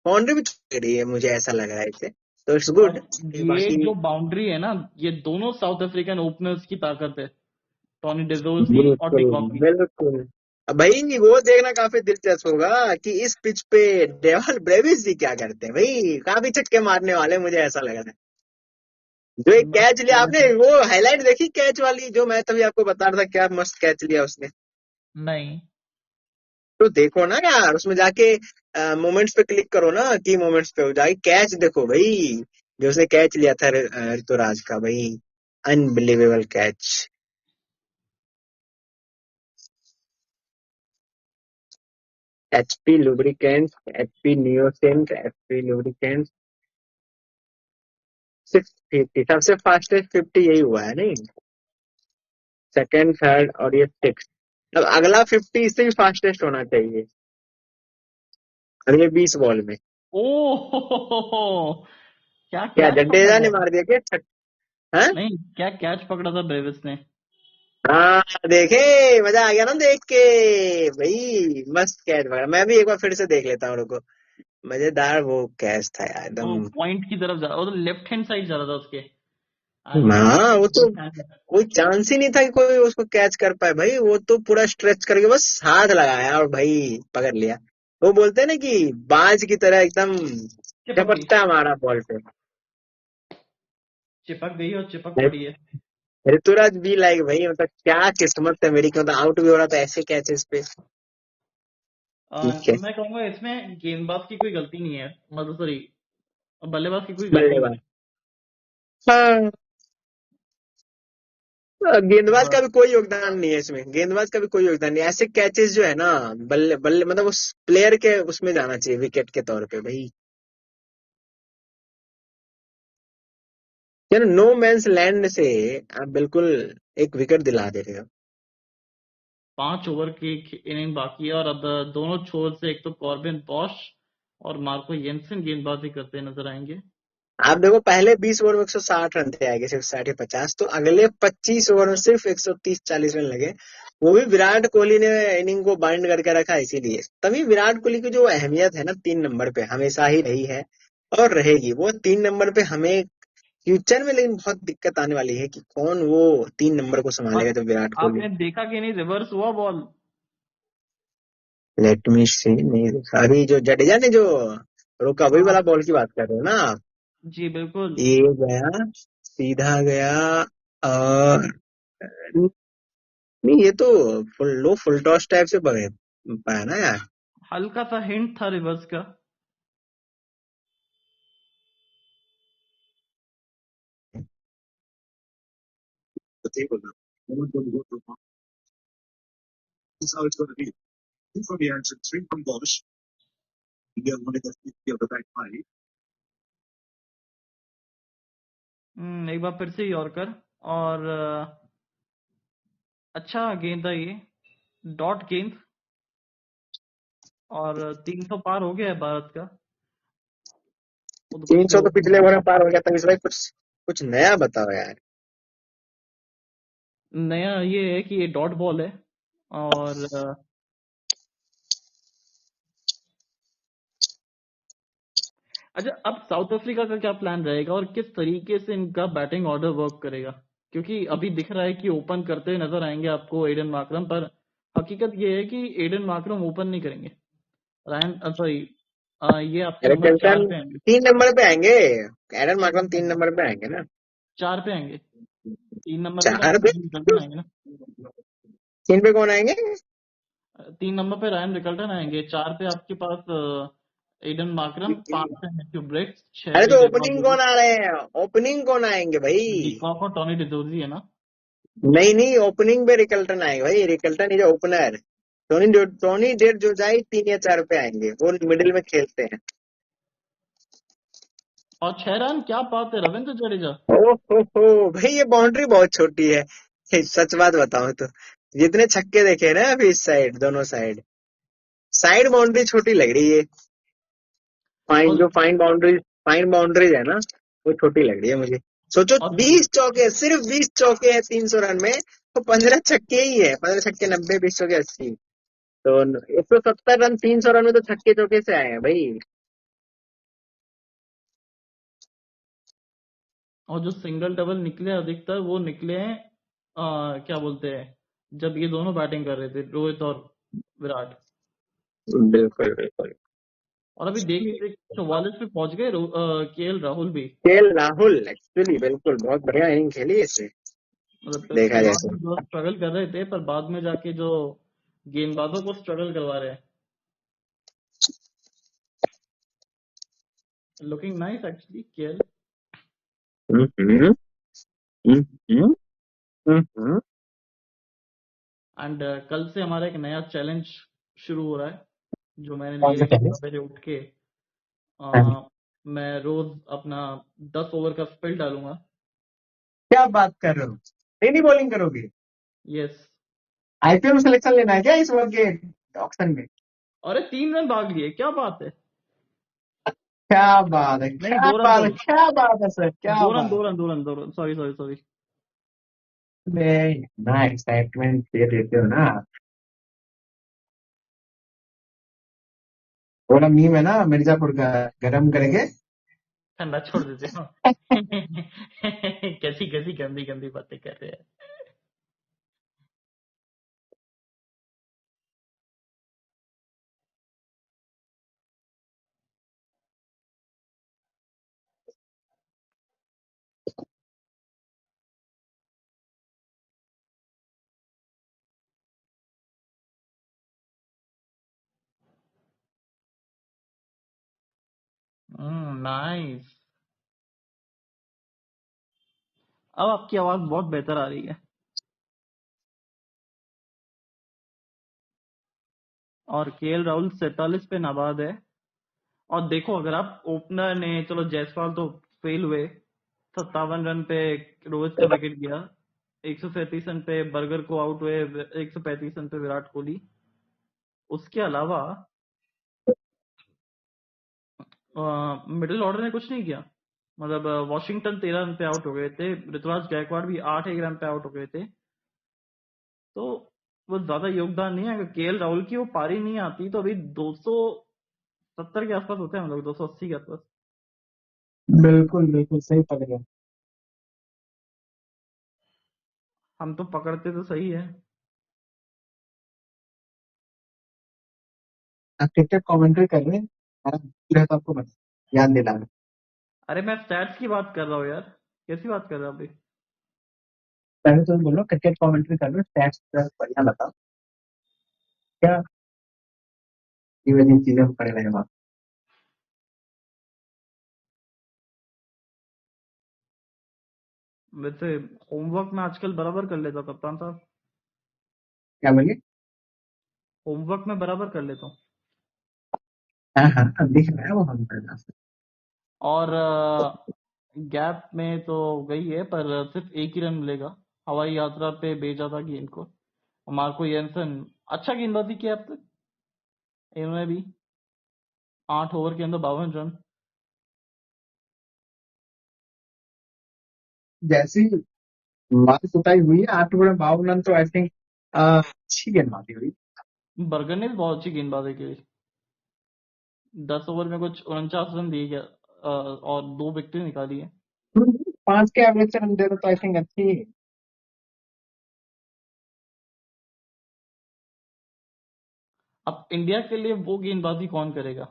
बाउंड्री भी छोड़ रही है, मुझे ऐसा लग रहा है इसे। तो इट्स और गुड। ये बाकी जो बाउंड्री है ना, ये दोनों साउथ अफ्रीकन ओपनर्स की ताकत है, टॉनी डिजोजी और बिल्कुल डिकॉक की। बिल्कुल। अब भाई वो देखना काफी दिलचस्प होगा कि इस पिच पे डेवल ब्रेविस जी क्या करते हैं भाई, काफी छक्के मारने वाले मुझे ऐसा लग रहा है। जो एक बस कैच लिया आपने, वो हाईलाइट देखी कैच वाली जो मैं तभी आपको बता रहा था, क्या मस्त कैच लिया उसने। नहीं। तो देखो ना यार, उसमें जाके मोमेंट्स पे क्लिक करो ना, की मोमेंट्स पे हो जाके कैच देखो भाई, जो उसने कैच लिया था ऋतुराज का भाई, unbelievable catch. HP lubricants, HP नियोसेंट, एचपी लुब्रिकेंट्स। 50 सबसे फास्टेस्ट 50 यही हुआ है नहीं? सेकंड, थर्ड और ये सिक्स। अब अगला 50 इससे भी फास्टेस्ट होना चाहिए अगले 20 बॉल में। ओ क्या क्या कैच पकड़ा जडेजा ने था? मार दिया क्या? हाँ नहीं, क्या कैच पकड़ा था ब्रेविस ने? हाँ, देखे, मजा आ गया ना देख के। भाई मस्त कैच पकड़ा, मैं भी एक बार फिर से देख लेता हूँ, रुको। मजेदार वो कैच था यार वो एकदम। पॉइंट की तरफ जा रहा, वो तो लेफ्ट हैंड साइड जा रहा था उसके, एंड हाँ वो तो हैंड। कोई चांस ही नहीं था कि कोई उसको कैच कर पाए भाई, वो तो पूरा स्ट्रेच करके बस हाथ लगाया और भाई पकड़ लिया। वो बोलते हैं ना कि बाज की तरह एकदम चिपक गई, झपट्टा मारा बॉल पे। चिपक गई और चिपक पड़ी है। ऋतुराज बी लाइक भाई, मतलब क्या किस्मत है मेरी कि मतलब आउट भी हो रहा था ऐसे कैचेस पे। ठीक है। मैं कहूंगा इसमें गेंदबाज की कोई गलती नहीं है, मतलब सॉरी, बल्लेबाज की कोई गलती नहीं बल्लेबाज, है। हाँ, गेंदबाज अब का भी कोई योगदान नहीं है इसमें, गेंदबाज का भी कोई योगदान नहीं है। ऐसे कैचेस जो है ना, बल्ले बल्ले मतलब उस प्लेयर के उसमें जाना चाहिए विकेट के तौर पे भाई। यार नो मैंस लैंड से आप बिल्कुल एक विकेट दिला दे रहे हो। 5 ओवर की इनिंग बाकी है, और अब दोनों छोर से एक तो कॉर्बिन बॉश और मार्को येंसन गेंदबाजी करते नजर आएंगे। आप देखो पहले 20 ओवर में 160 रन थे आगे, सिर्फ 60 या 50, तो अगले 25 ओवर में सिर्फ 130-40 रन लगे। वो भी विराट कोहली ने इनिंग को बाइंड करके रखा, इसीलिए तभी विराट कोहली की जो अहमियत है ना 3 नंबर पे हमेशा ही रही है और रहेगी। वो 3 नंबर पे हमें फ्यूचर में लेकिन बहुत दिक्कत आने वाली है कि कौन वो 3 नंबर को और संभालेगा जब विराट कोहली। आपने देखा कि नहीं, रिवर्स हुआ बॉल। लेट मी सी, नहीं देखा अभी, जो जडेजा ने जो रोका वही हाँ वाला बॉल की बात कर रहे हो ना आप? जी बिल्कुल। ये गया, सीधा गया, और नहीं ये तो फुल टॉस टाइप से पाया ना यार। हल्का सा हिंट था रिवर्स का। तो ठीक होगा। This is how it's going to be. Two from Jansen, three from Bosch. India wanted the 50 of the back five. एक बार फिर से यॉर्कर, और अच्छा गेंद है ये, डॉट गेंद, और 300 पार हो गया है भारत का। वो तो पिछले 300 तो ओवर पिछले में ओवर में पार हो गया था इस भाई, कुछ कुछ नया बताओ यार। नया ये है कि ये डॉट बॉल है, और अच्छा, अब साउथ अफ्रीका का क्या प्लान रहेगा और किस तरीके से इनका बैटिंग ऑर्डर वर्क करेगा? क्योंकि अभी दिख रहा है कि ओपन करते हुए नजर आएंगे आपको एडन मार्करम, पर हकीकत ये है कि एडन मार्करम ओपन नहीं करेंगे। रायन सॉरी, ये आपके अरे नंबर 4 कैप्टन पे आएंगे। 3 नंबर पे आएंगे, एडन मार्करम 3 नंबर पे आएंगे ना। 4 पे आएंगे। 3 नंबर पे चार रायन पे? रिकल्टन आएंगे ना। 3 पे कौन आएंगे? 3 नंबर पे रायन रिकल्टन आएंगे, 4 पे आपके पास एडन मार्करम, 5 पे मैथ्यू ब्रिक्स, 6 अरे पे तो डेरॉन ओपनिंग डिक्रूज। कौन आ रहे हैं? ओपनिंग कौन आएंगे भाई? डिकॉक और टॉनी डिजोजी है ना। नहीं नहीं, ओपनिंग पे रिकल्टन आएगा भाई, रिकल्टन इज ओपनर। टोनी डेट जो जाए 3 या 4 पे आएंगे, वो मिडिल में खेलते हैं। और 6 रन, क्या बात है रविंद्र जडेजा। हो भाई, ये बाउंड्री बहुत छोटी है। सच बात बताऊं तो जितने छक्के देखे ना अभी इस साइड, दोनों साइड, साइड बाउंड्री छोटी लग रही है। फाइन और जो फाइन बाउंड्रीज है ना, वो छोटी लग रही है मुझे। सोचो और 20 चौके, सिर्फ 20 चौके हैं 300 रन में, तो 15 छक्के ही है, 15 छक्के 90, 20 चौके 80। तो 170 रन 300 रन में तो छक्के चौके से आए हैं भाई। और जो सिंगल डबल निकले अधिकतर वो निकले हैं, क्या बोलते हैं, जब ये दोनों बैटिंग कर रहे थे, रोहित और विराट। बिल्कुल बिल्कुल। और अभी देख लीजिए 44 पे पहुंच गए केएल राहुल भी। राहुल एक्चुअली बिल्कुल बहुत बढ़िया इनिंग खेली इससे, मतलब देखा जाए शुरुआत तो। में जो स्ट्रगल कर रहे थे, पर बाद में जाके जो गेंदबाजों को स्ट्रगल करवा रहे हैं। Looking nice actually KL. Hmm, hmm, hmm. And कल से हमारा एक नया चैलेंज शुरू हो रहा है, जो मैंने कौन लिया सा है कि चैलेंज? सवेरे उठ के हाँ जी। मैं रोज अपना 10 ओवर का स्पेल डालूंगा। क्या बात कर रहे हो? डेली बॉलिंग करोगे? यस। आईपीएल में सिलेक्शन लेना है क्या इस बार के ऑप्शन में? अरे 3 रन भाग लिए, क्या बात है। क्या बात है, नहीं, क्या 2 रन, बात है, क्या बात है सर, क्या 2 रन, बात 2 run, 2 run, sorry sorry sorry. है। इतना एक्साइटमेंट दे देते हो ना। बोला मीम है ना मिर्जापुर का, गरम करेंगे। ठंडा छोड़ देते हो। कैसी कैसी गंदी गंदी बातें कर रहे हैं। नाइस। अब आपकी आवाज बहुत बेहतर आ रही है। और केएल राहुल 47 पे नाबाद है। और देखो, अगर आप ओपनर ने, चलो जायसवाल तो फेल हुए, 57 रन पे रोहित का विकेट गया, 137 रन पे बर्गर को आउट हुए, 135 रन पे विराट कोहली। उसके अलावा मिडिल ऑर्डर ने कुछ नहीं किया। मतलब वॉशिंगटन 13 रन पे आउट हो गए थे, ऋतुराज गायकवाड़ भी 8 1 रन पे आउट हो गए थे। तो वो ज्यादा योगदान नहीं है। अगर केएल राहुल की वो पारी नहीं आती तो अभी 270 के आसपास होते हैं हम लोग, 280 के आसपास। बिल्कुल बिल्कुल सही पकड़ रहे हो। हम तो पकड़ते तो सही है। आप क्रिकेट कमेंट्री कर रहे हैं, तो आपको बता याद दिला रहा हूं। अरे मैं स्टैट्स की बात कर रहा हूँ यार। कैसी बात कर रहे हो अभी। पहले तो बोलो क्रिकेट कमेंट्री कर रहे हो, स्टैट्स बढ़िया बताओ क्या, ये वाली चीजें हम पढ़ रहे हैं वहाँ। वैसे होमवर्क मैं आजकल बराबर कर लेता कप्तान साहब। क्या बोलिए? होमवर्क मैं बराबर कर लेता हूँ। हाँ हाँ, अब दिख रहा है वो हम करना। और गैप में तो गई है, पर सिर्फ एक ही रन मिलेगा। हवाई यात्रा पे भेजा था गेंद को। मार्को येंसन अच्छा गेंदबाजी किया अब तक इन्होंने भी, 8 ओवर के अंदर 52 रन। जैसी मार कुटाई हुई है 8 बड़े 52 रन, तो आई थिंक अच्छी गेंदबाजी हुई। बर्गर ने भी बहुत अच्छी गेंदबाजी की। 10 ओवर में कुछ 49 रन दिए गया, और 2 विकेट निकाली है। 5 के एवरेज से रन दे रहे तो आई थिंक अच्छी है। अब इंडिया के लिए वो गेंदबाजी कौन करेगा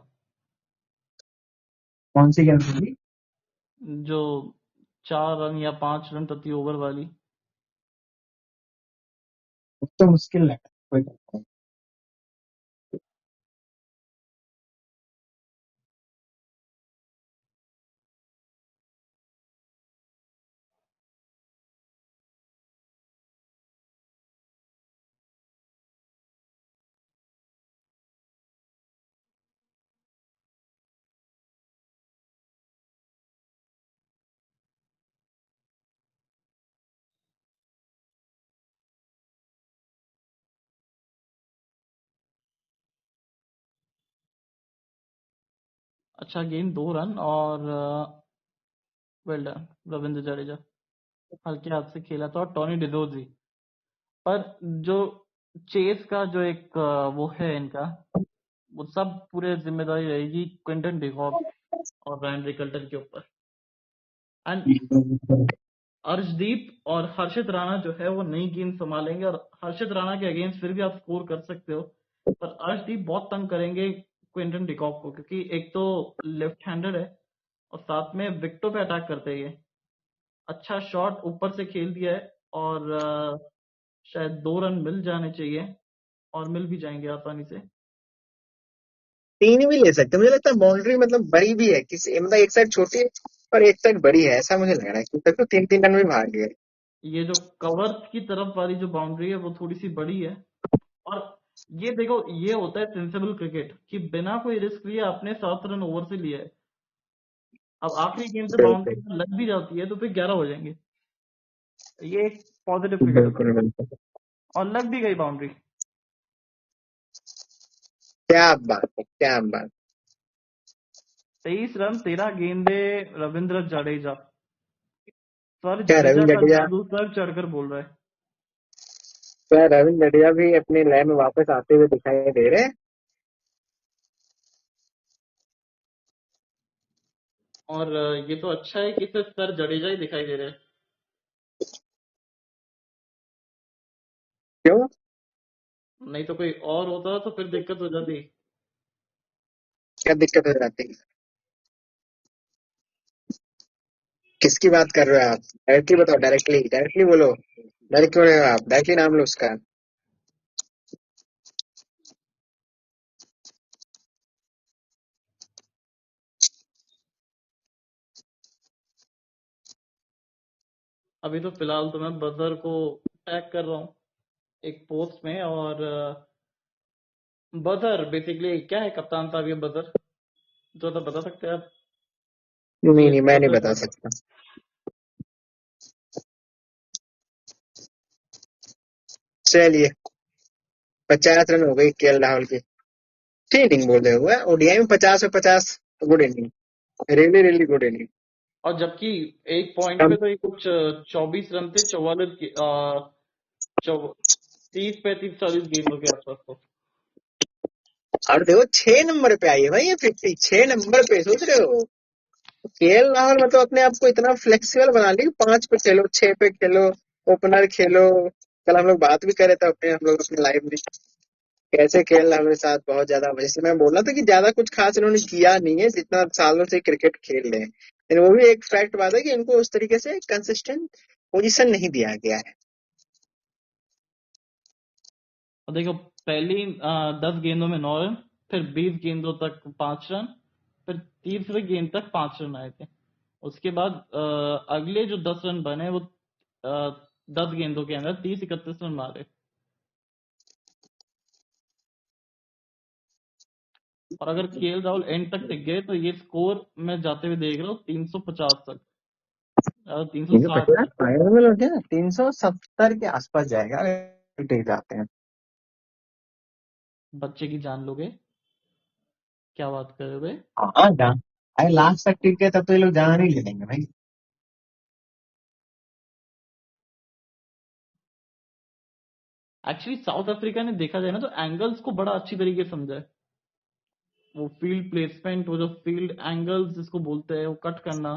कौन सी गेंदबाजी? जो 4 रन या 5 रन प्रति ओवर वाली। तो मुश्किल लगा कोई करता है। अच्छा गेंद, 2 रन, और वेल डन रविंद्र जडेजा। हल्के हाथ से खेला था, और टोनी डिजोजी। पर जो चेस का जो एक वो है इनका, वो सब पूरे जिम्मेदारी रहेगी क्विंटन डिकॉक और रैन रिकल्टन के ऊपर। एंड अर्शदीप और हर्षित राणा जो है वो नई गेंद संभालेंगे, और हर्षित राणा के अगेंस्ट फिर भी आप स्कोर कर सकते हो। पर अर्शदीप बहुत तंग करेंगे क्विंटन डिकॉक को, क्योंकि एक तो लेफ्ट हैंडर है, और साथ में विकेटों पे अटैक करते हैं ये। अच्छा शॉट ऊपर से खेल दिया है, और शायद 2 रन मिल जाने चाहिए, और मिल भी जाएंगे आसानी से। 3 भी ले सकते हैं। मुझे लगता है बाउंड्री मतलब बड़ी भी है, किसी मतलब एक साइड छोटी है और एक साइड बड़ी है, ऐसा मुझे लग रहा है, क्योंकि तो 3 3 रन में भाग गए। ये जो कवर की तरफ वाली जो बाउंड्री है वो थोड़ी सी बड़ी है। और ये देखो, ये होता है सेंसिबल क्रिकेट, कि बिना कोई रिस्क लिए आपने 7 रन ओवर से लिया है। अब आखिरी गेंद पे बाउंड्री बिल्कुल लग भी जाती है तो फिर 11 हो जाएंगे। ये एक पॉजिटिव फिगर होता बिल्कुल है। बिल्कुल। और लग भी गई बाउंड्री। क्या बात है, क्या बात। 23 रन 13 गेंदे। रविंद्र जडेजा। सर क्या जडेजा रविंद्र का जडेजा, जादू सर चढ़कर बोल रहा है। क्या रविंद्र जडेजा भी अपनी लय में वापस आते हुए दिखाई दे रहे हैं? और ये तो अच्छा है कि सिर्फ सर जडेजा ही दिखाई दे रहे हैं। क्यों? नहीं तो कोई और होता तो फिर दिक्कत हो जाती। क्या दिक्कत हो जाती है? किसकी बात कर रहे हो आप? डायरेक्टली बताओ, डायरेक्टली डायरेक्टली बोलो। डायरेक्ट क्यों रहे हो आप? डायरेक्टली नाम लो उसका। अभी तो फिलहाल तो मैं बजर को टैग कर रहा हूँ एक पोस्ट में। और बजर बेसिकली क्या है कप्तान साहब ये बजर? जो तो बता सकते हैं आप। नहीं ये नहीं, मैं नहीं बजर बता क्या? सकता। चलिए, 50 रन हो गई केएल राहुल की। ठीक इनिंग बोल रहे हुए ओडीआई में 50 और 50। Good inning, really really good inning. और जबकि एक पॉइंट पे तो ये कुछ 24 रन थे 30 35 40 गेंदों के आसपास तो। और देखो 6 नंबर पे आई है भाई, ये 56 नंबर पे, सोच रहे हो? केएल राहुल मतलब अपने आप को इतना फ्लेक्सिबल बना ली, 5 पे खेलो, 6 पे खेलो, ओपनर खेलो। कल हम लोग बात भी कर रहे थे अपने, हम लोग अपने लाइव में, कैसे केएल राहुल के साथ बहुत ज्यादा, जैसे मैं बोल रहा था कि ज्यादा कुछ खास इन्होंने किया नहीं है, जितना सालों से क्रिकेट खेल रहे हैं, लेकिन वो भी एक फैक्ट बात है कि इनको उस तरीके से कंसिस्टेंट पोजीशन नहीं दिया गया है। और देखो पहली 10 गेंदों में 9 रन। फिर 20 गेंदों तक 5 रन। फिर तीसरे गेंद तक 5 रन आए थे। उसके बाद अगले जो 10 रन बने वो 10 गेंदों के अंदर 30 31 रन मारे। और अगर केएल राहुल एंड तक टिक गए तो ये स्कोर मैं जाते हुए देख रहा हूँ 350 तक। 360 350 तक। फाइनल हो गया, 370 के आसपास जाएगा अगर टिक जाते हैं। बच्चे की जान लोगे? क्या बात कर रहे हो बे? हाँ जान, अरे लास्ट तक टिक गए तब तो ये लोग जान ही ले लेंगे भाई। एक्चुअली साउथ अफ्रीका ने देखा जाए ना तो एंगल्स को बड़ा अच्छी तरीके से समझा है। वो फील्ड प्लेसमेंट, वो जो फील्ड एंगल्स जिसको बोलते हैं वो कट करना,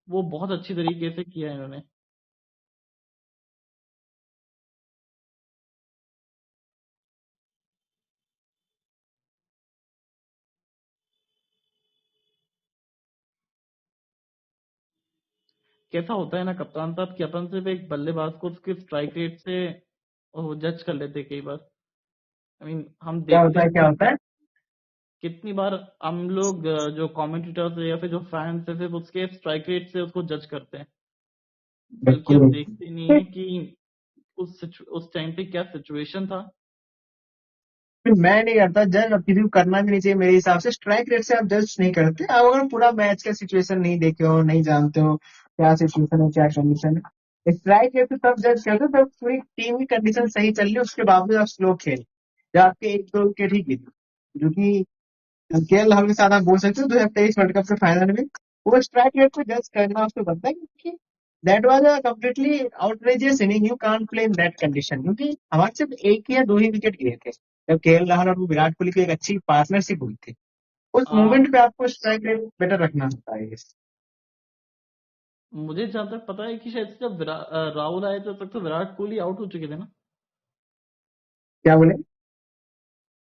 वो बहुत अच्छी तरीके से किया है इन्होंने। कैसा होता है ना कप्तान साहब कि अपन सिर्फ एक बल्लेबाज को उसके स्ट्राइक रेट से जज कर लेते हैं कई बार। आई मीन हम क्या देखते होता है, हैं क्या होता है? कितनी बार हम लोग जो कमेंटेटर्स है या फिर जो फैंस है सिर्फ उसके स्ट्राइक रेट से उसको जज करते हैं। बल्कि बिल्कुल। हम देखते नहीं है कि उस टाइम पे क्या सिचुएशन था। फिर मैं नहीं करता जज, अब किसी को करना भी नहीं चाहिए मेरे हिसाब से। स्ट्राइक रेट से आप जज नहीं करते, आप अगर पूरा मैच का सिचुएशन नहीं देखे हो, नहीं जानते हो क्या सिचुएशन है, क्या कंडीशन है, स्ट्राइक रेट से तब जज करते हो जब पूरी टीम की कंडीशन सही चल रही है, उसके बावजूद आप स्लो खेल, जब आपके 1 2 विकेट ही गिरे, जो कि केएल राहुल के साथ आप बोल सकते हो 2023 वर्ल्ड कप के फाइनल में। वो स्ट्राइक रेट पे जज करना उसको बनता है, क्योंकि that was a completely outrageous inning, you can't play in that condition, क्योंकि हमारे सिर्फ एक या दो ही विकेट गिरे थे जब केएल राहुल और विराट कोहली की एक अच्छी पार्टनरशिप हुई थी। उस आ, मोमेंट पे आपको स्ट्राइक रेट बेटर रखना होता है। मुझे जहां तक पता है कि शायद से जब राहुल आए थे तब तक तो विराट कोहली आउट हो चुके थे ना। क्या बोले?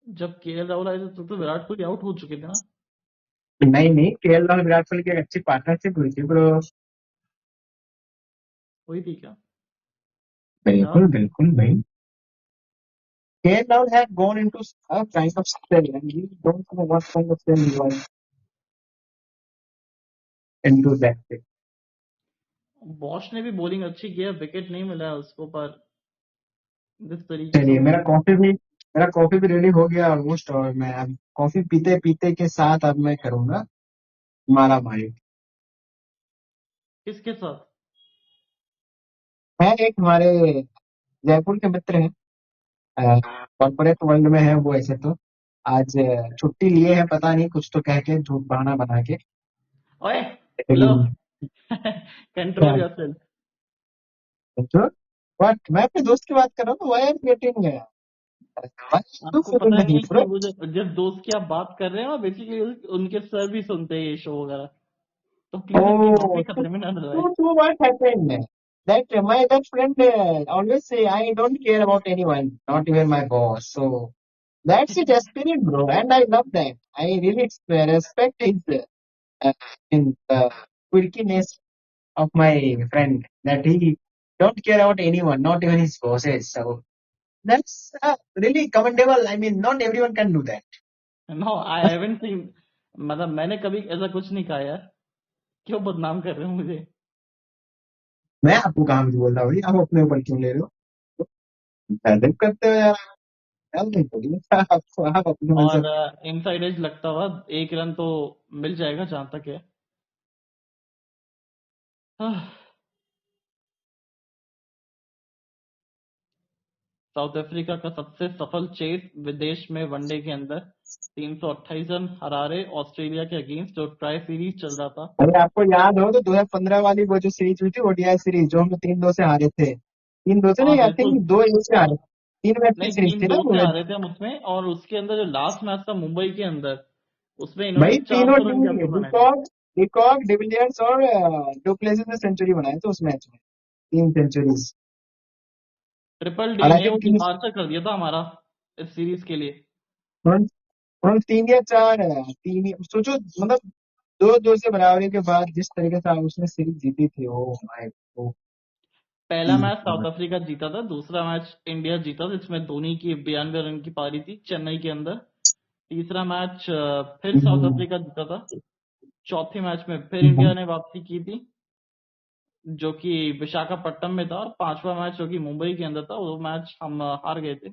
जब केएल राहुल आए थे तब तो विराट कोहली आउट हो चुके थे ना। नहीं नहीं, केएल राहुल विराट कोहली की एक अच्छी पार्टनरशिप हुई थी ब्रो। वही थी क्या? बिल्कुल याद। बिल्कुल भाई। KL Rahul had gone into a kind of spell and we don't know what kind of spell he was into that day. Bosch ने भी बॉलिंग अच्छी किया, विकेट नहीं मिला है उसको, पर जिस तरीके से चलिए, उसने। मेरा कॉफी भी रेडी हो गया ऑलमोस्ट, और मैं अब कॉफी पीते पीते के साथ अब मैं करूंगा मारा मारी। किसके साथ? है एक हमारे जयपुर के मित्र हैं, कॉर्पोरेट वर्ल्ड में है वो ऐसे तो। आज छुट्टी लिए हैं, पता नहीं कुछ तो कह के झूठ बहाना बना के। ओए, हेलो। लेकिन क्या कंट्रोल योरसेल्फ। जो बट मैं अपने दोस्त की बात कर रहा हूँ, वाई आर गेटिंग आपको पता ही नहीं है कि वो जब दोस्त की आप बात कर रहे हो, बेसिकली उनके सर भी सुनते हैं ये शो वगैरह, तो प्लीज उनकी Oh, नौकरी खतरे में ना डलवाए। so what happened? That my that friend always say I don't care about anyone, not even my boss. So that's his spirit, bro, and I love that. I really respect his in quirkiness of my friend that he don't care about anyone, not even his bosses. So that's really commendable. I mean, not everyone can do that. No, I haven't seen. मतलब मैंने कभी ऐसा कुछ नहीं कहा यार। क्यों बदनाम कर रहे हो मुझे? मैं आपको कहाँ भी बोल रहा हूँ भाई, आप अपने ऊपर क्यों ले रहे हो? तारीफ करते हो यार, यार नहीं बोलिए आपको, आप अपने मन से। और इनसाइड एज लगता हुआ 1 रन तो मिल जाएगा जहां तक है। साउथ अफ्रीका का सबसे सफल चेस विदेश में वनडे के अंदर 328 रन हरारे ऑस्ट्रेलिया के अगेंस्ट, जो ट्राई सीरीज चल रहा था। अरे आपको याद हो तो 2015 वाली वो जो सीरीज हुई थी, ओडीआई सीरीज, जो हम 3-2 से हारे थे। 3-2 से हाँ नहीं, आई बिल्कुल। थिंक 2-1 से हारे। 3 मैच की नहीं, सीरीज तीन थी ना दो वो। से हारे थे हम उसमें, और उसके अंदर जो लास्ट मैच था मुंबई के अंदर, उसमें इन्होंने भाई तीनों 400 रन टीम के आसपास बनाए थे। डिकॉक डिकॉक डिविलियर्स और डुप्लेसिस ने सेंचुरी बनाए थे उस मैच में, 3 सेंचुरीज। ट्रिपल डी और आई ने वो थिंक तीन, डिपार्चर कर दिया था हमारा इस सीरीज के लिए। उन्होंने 3 या 4 सोचो मतलब 2-2 से बराबरी के बाद जिस तरीके से उसने सीरीज जीती थी, ओ माय पहला मैच साउथ अफ्रीका जीता था, दूसरा मैच इंडिया जीता था, जिसमें धोनी की 92 रन की पारी थी चेन्नई के अंदर। तीसरा मैच फिर साउथ गॉड। अफ्रीका जीता था। चौथे मैच में फिर इंडिया ने वापसी की थी, जो कि विशाखापट्टनम में था। और पांचवा मैच जो कि मुंबई के अंदर था, वो मैच हम हार गए थे।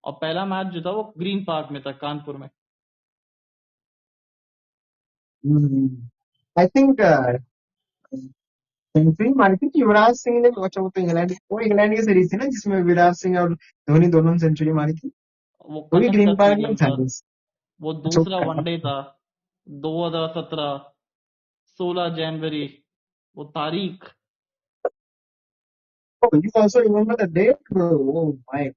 और पहला मैच जो था वो ग्रीन पार्क में था, कानपुर में। आई थिंक सेंचुरी मारी थी कि युवराज सिंह ने, अच्छा वो तो इंग्लैंड, वो इंग्लैंड की सीरीज थी ना जिसमें विराट सिंह और धोनी दोनों ने सेंचुरी मारी थी। वो वो भी कलकत्ता ग्रीन पार्क में स्टेडियम था था। बस। वो अच्छा दूसरा वनडे था, 2017, 16 जनवरी, वो तारीख। you also remember the date, bro? Oh my.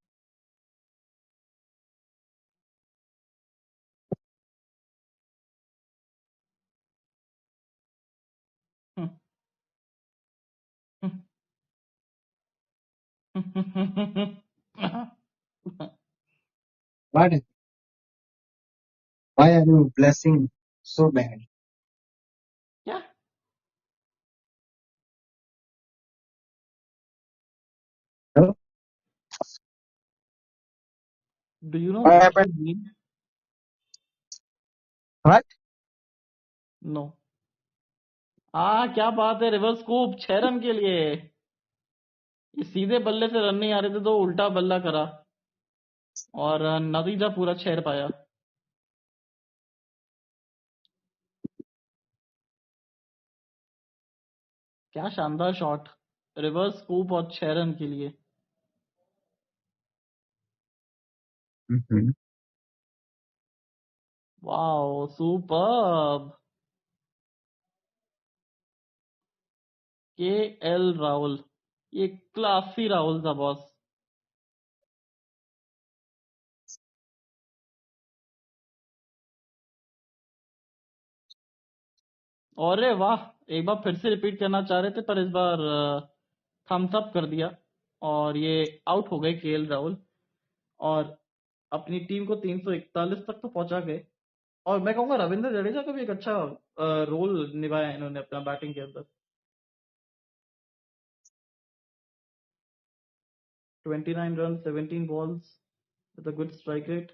What? Why are you blessing so bad? क्या? Huh? Do you know What what you happened? Mean? What? No. क्या बात है, रिवर्स स्कूप 6 रन के लिए। ये सीधे बल्ले से रन नहीं आ रहे थे तो उल्टा बल्ला करा, और नतीजा पूरा 6 पाया। क्या शानदार शॉट! रिवर्स स्कूप और 6 रन के लिए। Mhm. Wow, superb! के एल राहुल, ये क्लासी राहुल था बॉस। अरे वाह! एक बार फिर से रिपीट करना चाह रहे थे, पर इस बार थम्स अप कर दिया, और ये आउट हो गए केएल राहुल, और अपनी टीम को 341 तक तो पहुंचा गए। और मैं कहूंगा रविंद्र जडेजा का भी एक अच्छा रोल निभाया इन्होंने अपना बैटिंग के अंदर। 29 run, 17 balls with a good strike rate.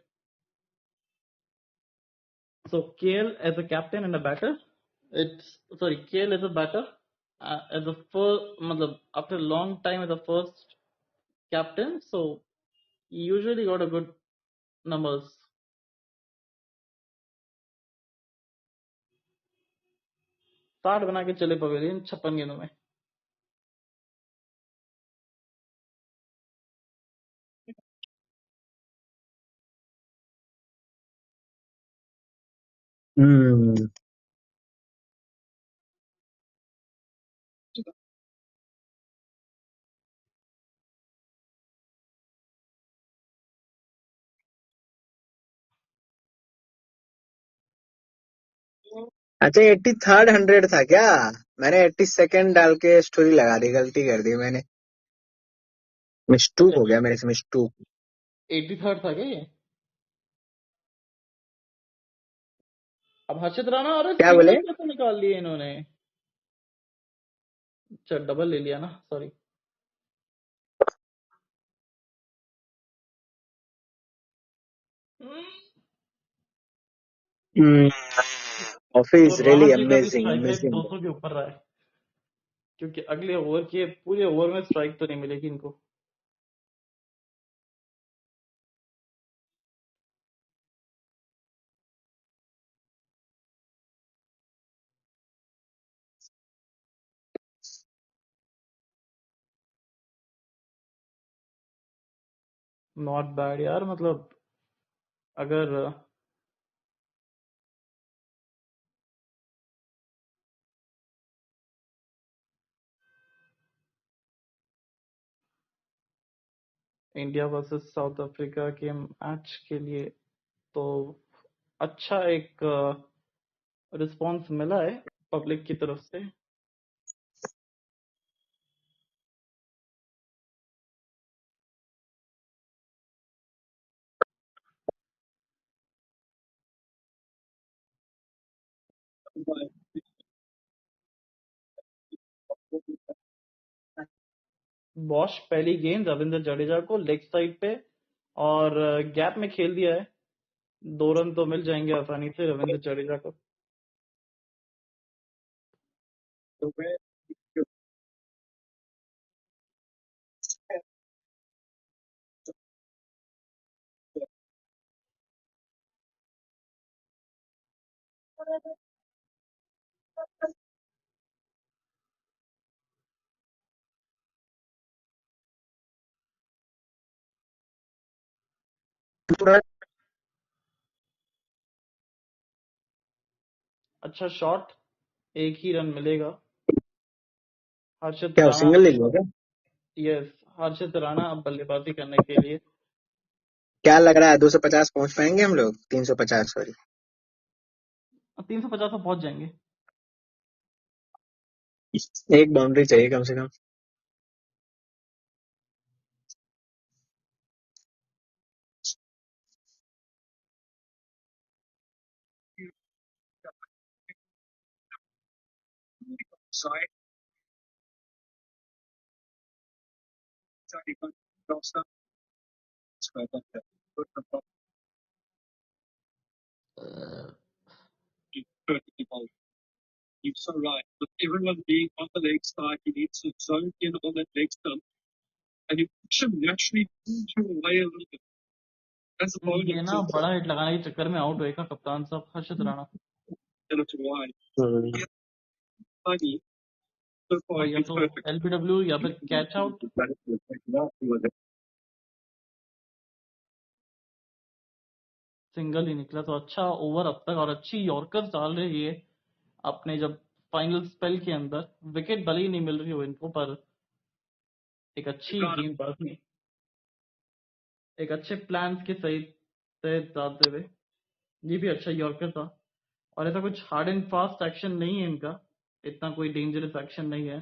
So KL as a captain and a batter, it's sorry, KL as a batter, as a first, matlab, after a long time as a first captain, so he usually got a good numbers. 60 बना के चले pavilion 56 गेंदों में। हम्म। अच्छा 83rd 100 था क्या? मैंने 82nd डाल के स्टोरी लगा दी, गलती कर दी मैंने। मिस्टूक हो गया मेरे से, मिस्टूक। 83rd था क्या ये? अब हर्षित राणा, अरे क्या बोले? सिंगल कैसे निकाल लिए इन्होंने? अच्छा डबल ले लिया ना, सॉरी। ऑफिस और रियली रावत जी का भी अमेजिंग स्ट्राइक रेट अमेजिंग। 200 के ऊपर रहा है, क्योंकि अगले ओवर के पूरे ओवर में स्ट्राइक तो नहीं मिलेगी इनको। नॉट बैड यार, मतलब अगर इंडिया वर्सेस साउथ अफ्रीका के मैच के लिए तो अच्छा एक रिस्पांस मिला है पब्लिक की तरफ से। बॉश पहली गेंद रविंद्र जडेजा को लेग साइड पे और गैप में खेल दिया है। 2 रन तो मिल जाएंगे आसानी से रविंद्र जडेजा को। अच्छा शॉट, एक ही रन मिलेगा। हर्षित क्या राणा सिंगल ले लिया क्या? यस, हर्षित राणा अब बल्लेबाजी करने के लिए। क्या लग रहा है 250 पहुंच पाएंगे हम लोग? 350 सॉरी। 350 में पहुंच जाएंगे। एक बाउंड्री चाहिए कम से कम। ये ना बड़ा हिट लगाने के चक्कर में आउट होएगा कप्तान साहब हर्षित राणा। और या तो एलबीडब्ल्यू या फिर कैच आउट। सिंगल ही निकला तो अच्छा ओवर अब तक, और अच्छी यॉर्कर्स डाल रही है अपने जब फाइनल स्पेल के अंदर। विकेट भले ही नहीं मिल रही हो इनको, पर एक अच्छी गेंदबाजी, एक अच्छे प्लान के सहित तहत डालते हुए। ये भी अच्छा यॉर्कर था, और ऐसा कुछ हार्ड एंड फास्ट एक्शन नहीं है इनका, इतना कोई डेंजरस एक्शन नहीं है।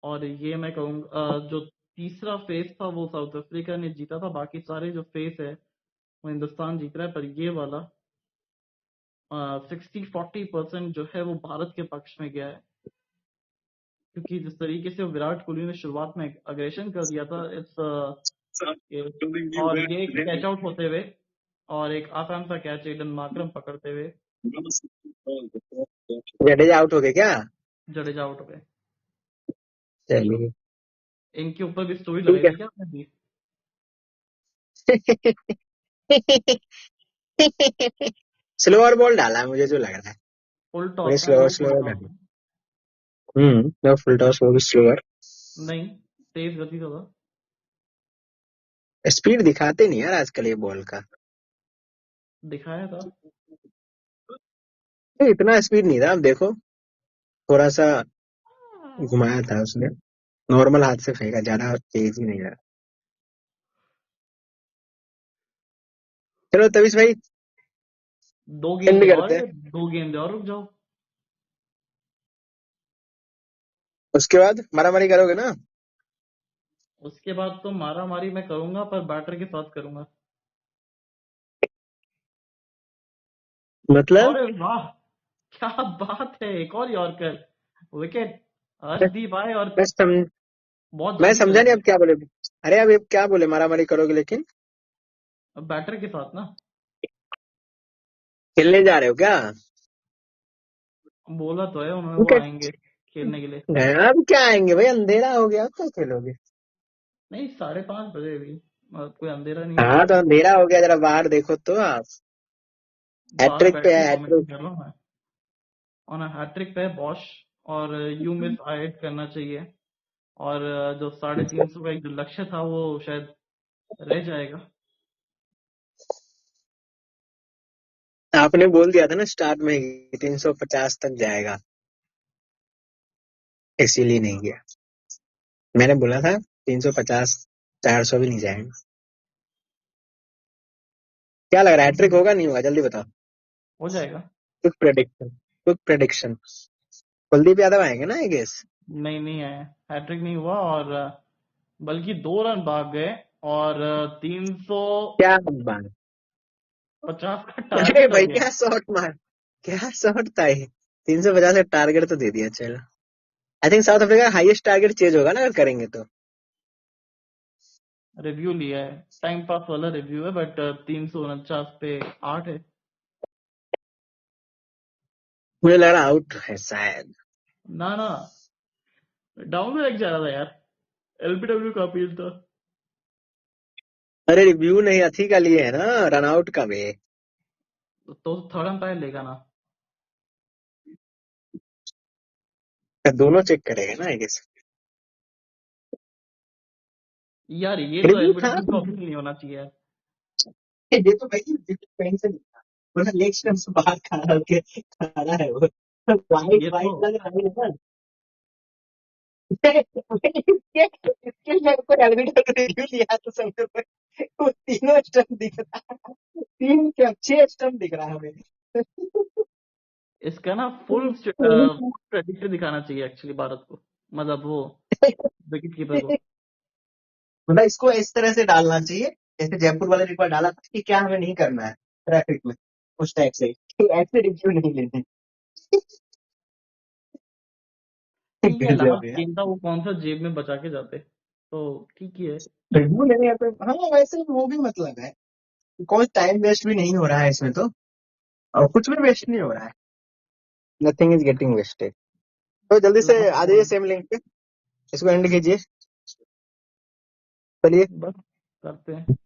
और ये मैं कहूँगा जो तीसरा फेस था वो साउथ अफ्रीका ने जीता था, बाकी सारे जो फेस है वो हिंदुस्तान जीत रहा है। पर ये वाला 60-40% जो है वो भारत के पक्ष में गया है, क्योंकि जिस तरीके से विराट कोहली ने शुरुआत में अग्रेशन कर दिया था और ये कैच आउट होते हुए, और एक आसान सा कैच एडन मार्करम पकड़ते हुए जडेजा आउट हो गए क्या? जडेजा आउट हो गए। चलिए इनके ऊपर भी स्टोरी लगाई ठीक है। थी क्या आपने भी? स्लोअर बॉल डाला है मुझे जो लग रहा है। फुल थोड़ी टॉस है, स्लोअर लो फुल स्लोअर टॉस ढाली। है। तो फुल टॉस वो भी स्लोअर। नहीं, तेज गति का था। स्पीड दिखाते नहीं यार आजकल ये बॉल का। दिखाया था। नहीं, इतना स्पीड नहीं था, अब देखो थोड़ा सा घुमाया था उसने। नॉर्मल हाथ से फेंका, ज्यादा तेज ही नहीं रहा। चलो तविश भाई, दो एंड गेंदे और करते हैं। है, 2 गेंदे और रुक जाओ। उसके बाद मारामारी करोगे ना? उसके बाद तो मारा मारी मैं करूंगा, पर बैटर के साथ करूंगा। मतलब अरे वाह, क्या बात है, एक और यॉर्कर, विकेट। अर्शदीप आए और मैं सम, बहुत मैं जल्दी समझा चले नहीं गए। अब क्या बोले। अरे अब ये क्या बोले, मारामारी करोगे लेकिन अब बैटर के साथ ना। खेलने जा रहे हो क्या? बोला तो है उन्होंने, वो उनके आएंगे खेलने के लिए। अब क्या आएंगे भाई, अंधेरा हो गया, अब क्या खेलोगे? नहीं, 5:30 बजे भी, कोई अंधेरा नहीं है। हाँ तो अंधेरा हो गया, जरा बाहर देखो तो आप। बाहर हैट्रिक पे है, बैटिंग फॉर्मेशन हैट्रिक। कर रहा हूँ मैं। और हैट्रिक पे है बॉश। और यू मिस ऐड करना चाहिए। और जो 350 का एक जो लक्ष्य था वो शायद रह जाएगा। आपने बोल दिया था ना स्टार्ट में ही 350 तक जाएगा, इसीलिए नहीं गया। मैंने बोला था 350, 400 भी नहीं जाएगा। क्या लग रहा है, हैट्रिक हम्म, होगा नहीं होगा, जल्दी बताओ। हो जाएगा। Quick prediction, quick prediction. Kuldeep Yadav आएंगे ना आई गेस। नहीं, नहीं है। हैट्रिक नहीं हुआ, और बल्कि 2 रन भाग गए। और 350 क्या बात। का अरे टारगेट हो भाई गया। क्या शॉट मार, क्या शॉट था ये। 350 का टारगेट तो दे दिया, चलो। आई थिंक साउथ अफ्रीका का हाईएस्ट टारगेट चेंज होगा ना अगर करेंगे तो। रिव्यू लिया है, टाइम पास वाला रिव्यू है, बट 349 पे 8 है। मुझे लग रहा आउट है शायद। ना ना, डाउन में लग जा रहा था यार। एलबीडब्ल्यू का अपील था। अरे रिव्यू नहीं, अथी का लिए है ना, रन आउट का भी। तो 3rd अंपायर लेगा ना। दोनों चेक करेगा ना आई गेस। यार ये तो रिव्यू था। एलबीडब्ल्यू का अपील नहीं होना चाहिए यार। ये तो भाई कहीं से नहीं था, पूरा लेग स्टंप से बाहर खड़ा होके खड़ा है वो। वाइट ये तो वाइट लग रहा है ना। इसके लिए को एलबीडब्ल्यू का रिव्यू लिया तो समझो, वो तीनों स्टंप दिख रहा है, 6 स्टंप दिख रहा है हमें। इसका ना फुल प्रेडिक्टर दिखाना चाहिए एक्चुअली भारत को। मतलब वो विकेट कीपर को। मतलब इसको इस तरह से डालना चाहिए, जैसे जयपुर वाले ने एक बार डाला था कि क्या हमें नहीं करना है ट्रैफिक में, उस टाइप से कि ऐसे रिव्यू नहीं लेने। ठीक है, गजब लास्ट यार। गेम था, वो कौन सा जेब में बचा के जाते, तो ठीक ही है। रिव्यू लेने पे हाँ, वैसे वो भी मतलब है, कोई टाइम वेस्ट भी नहीं हो रहा है इसमें तो, और कुछ भी वेस्ट नहीं हो रहा है। Nothing is getting wasted. तो जल्दी से लास्ट आ जाइए बॉल, सेम लिंक पे, इसको एंड कीजिए। चलिए। बस करते हैं।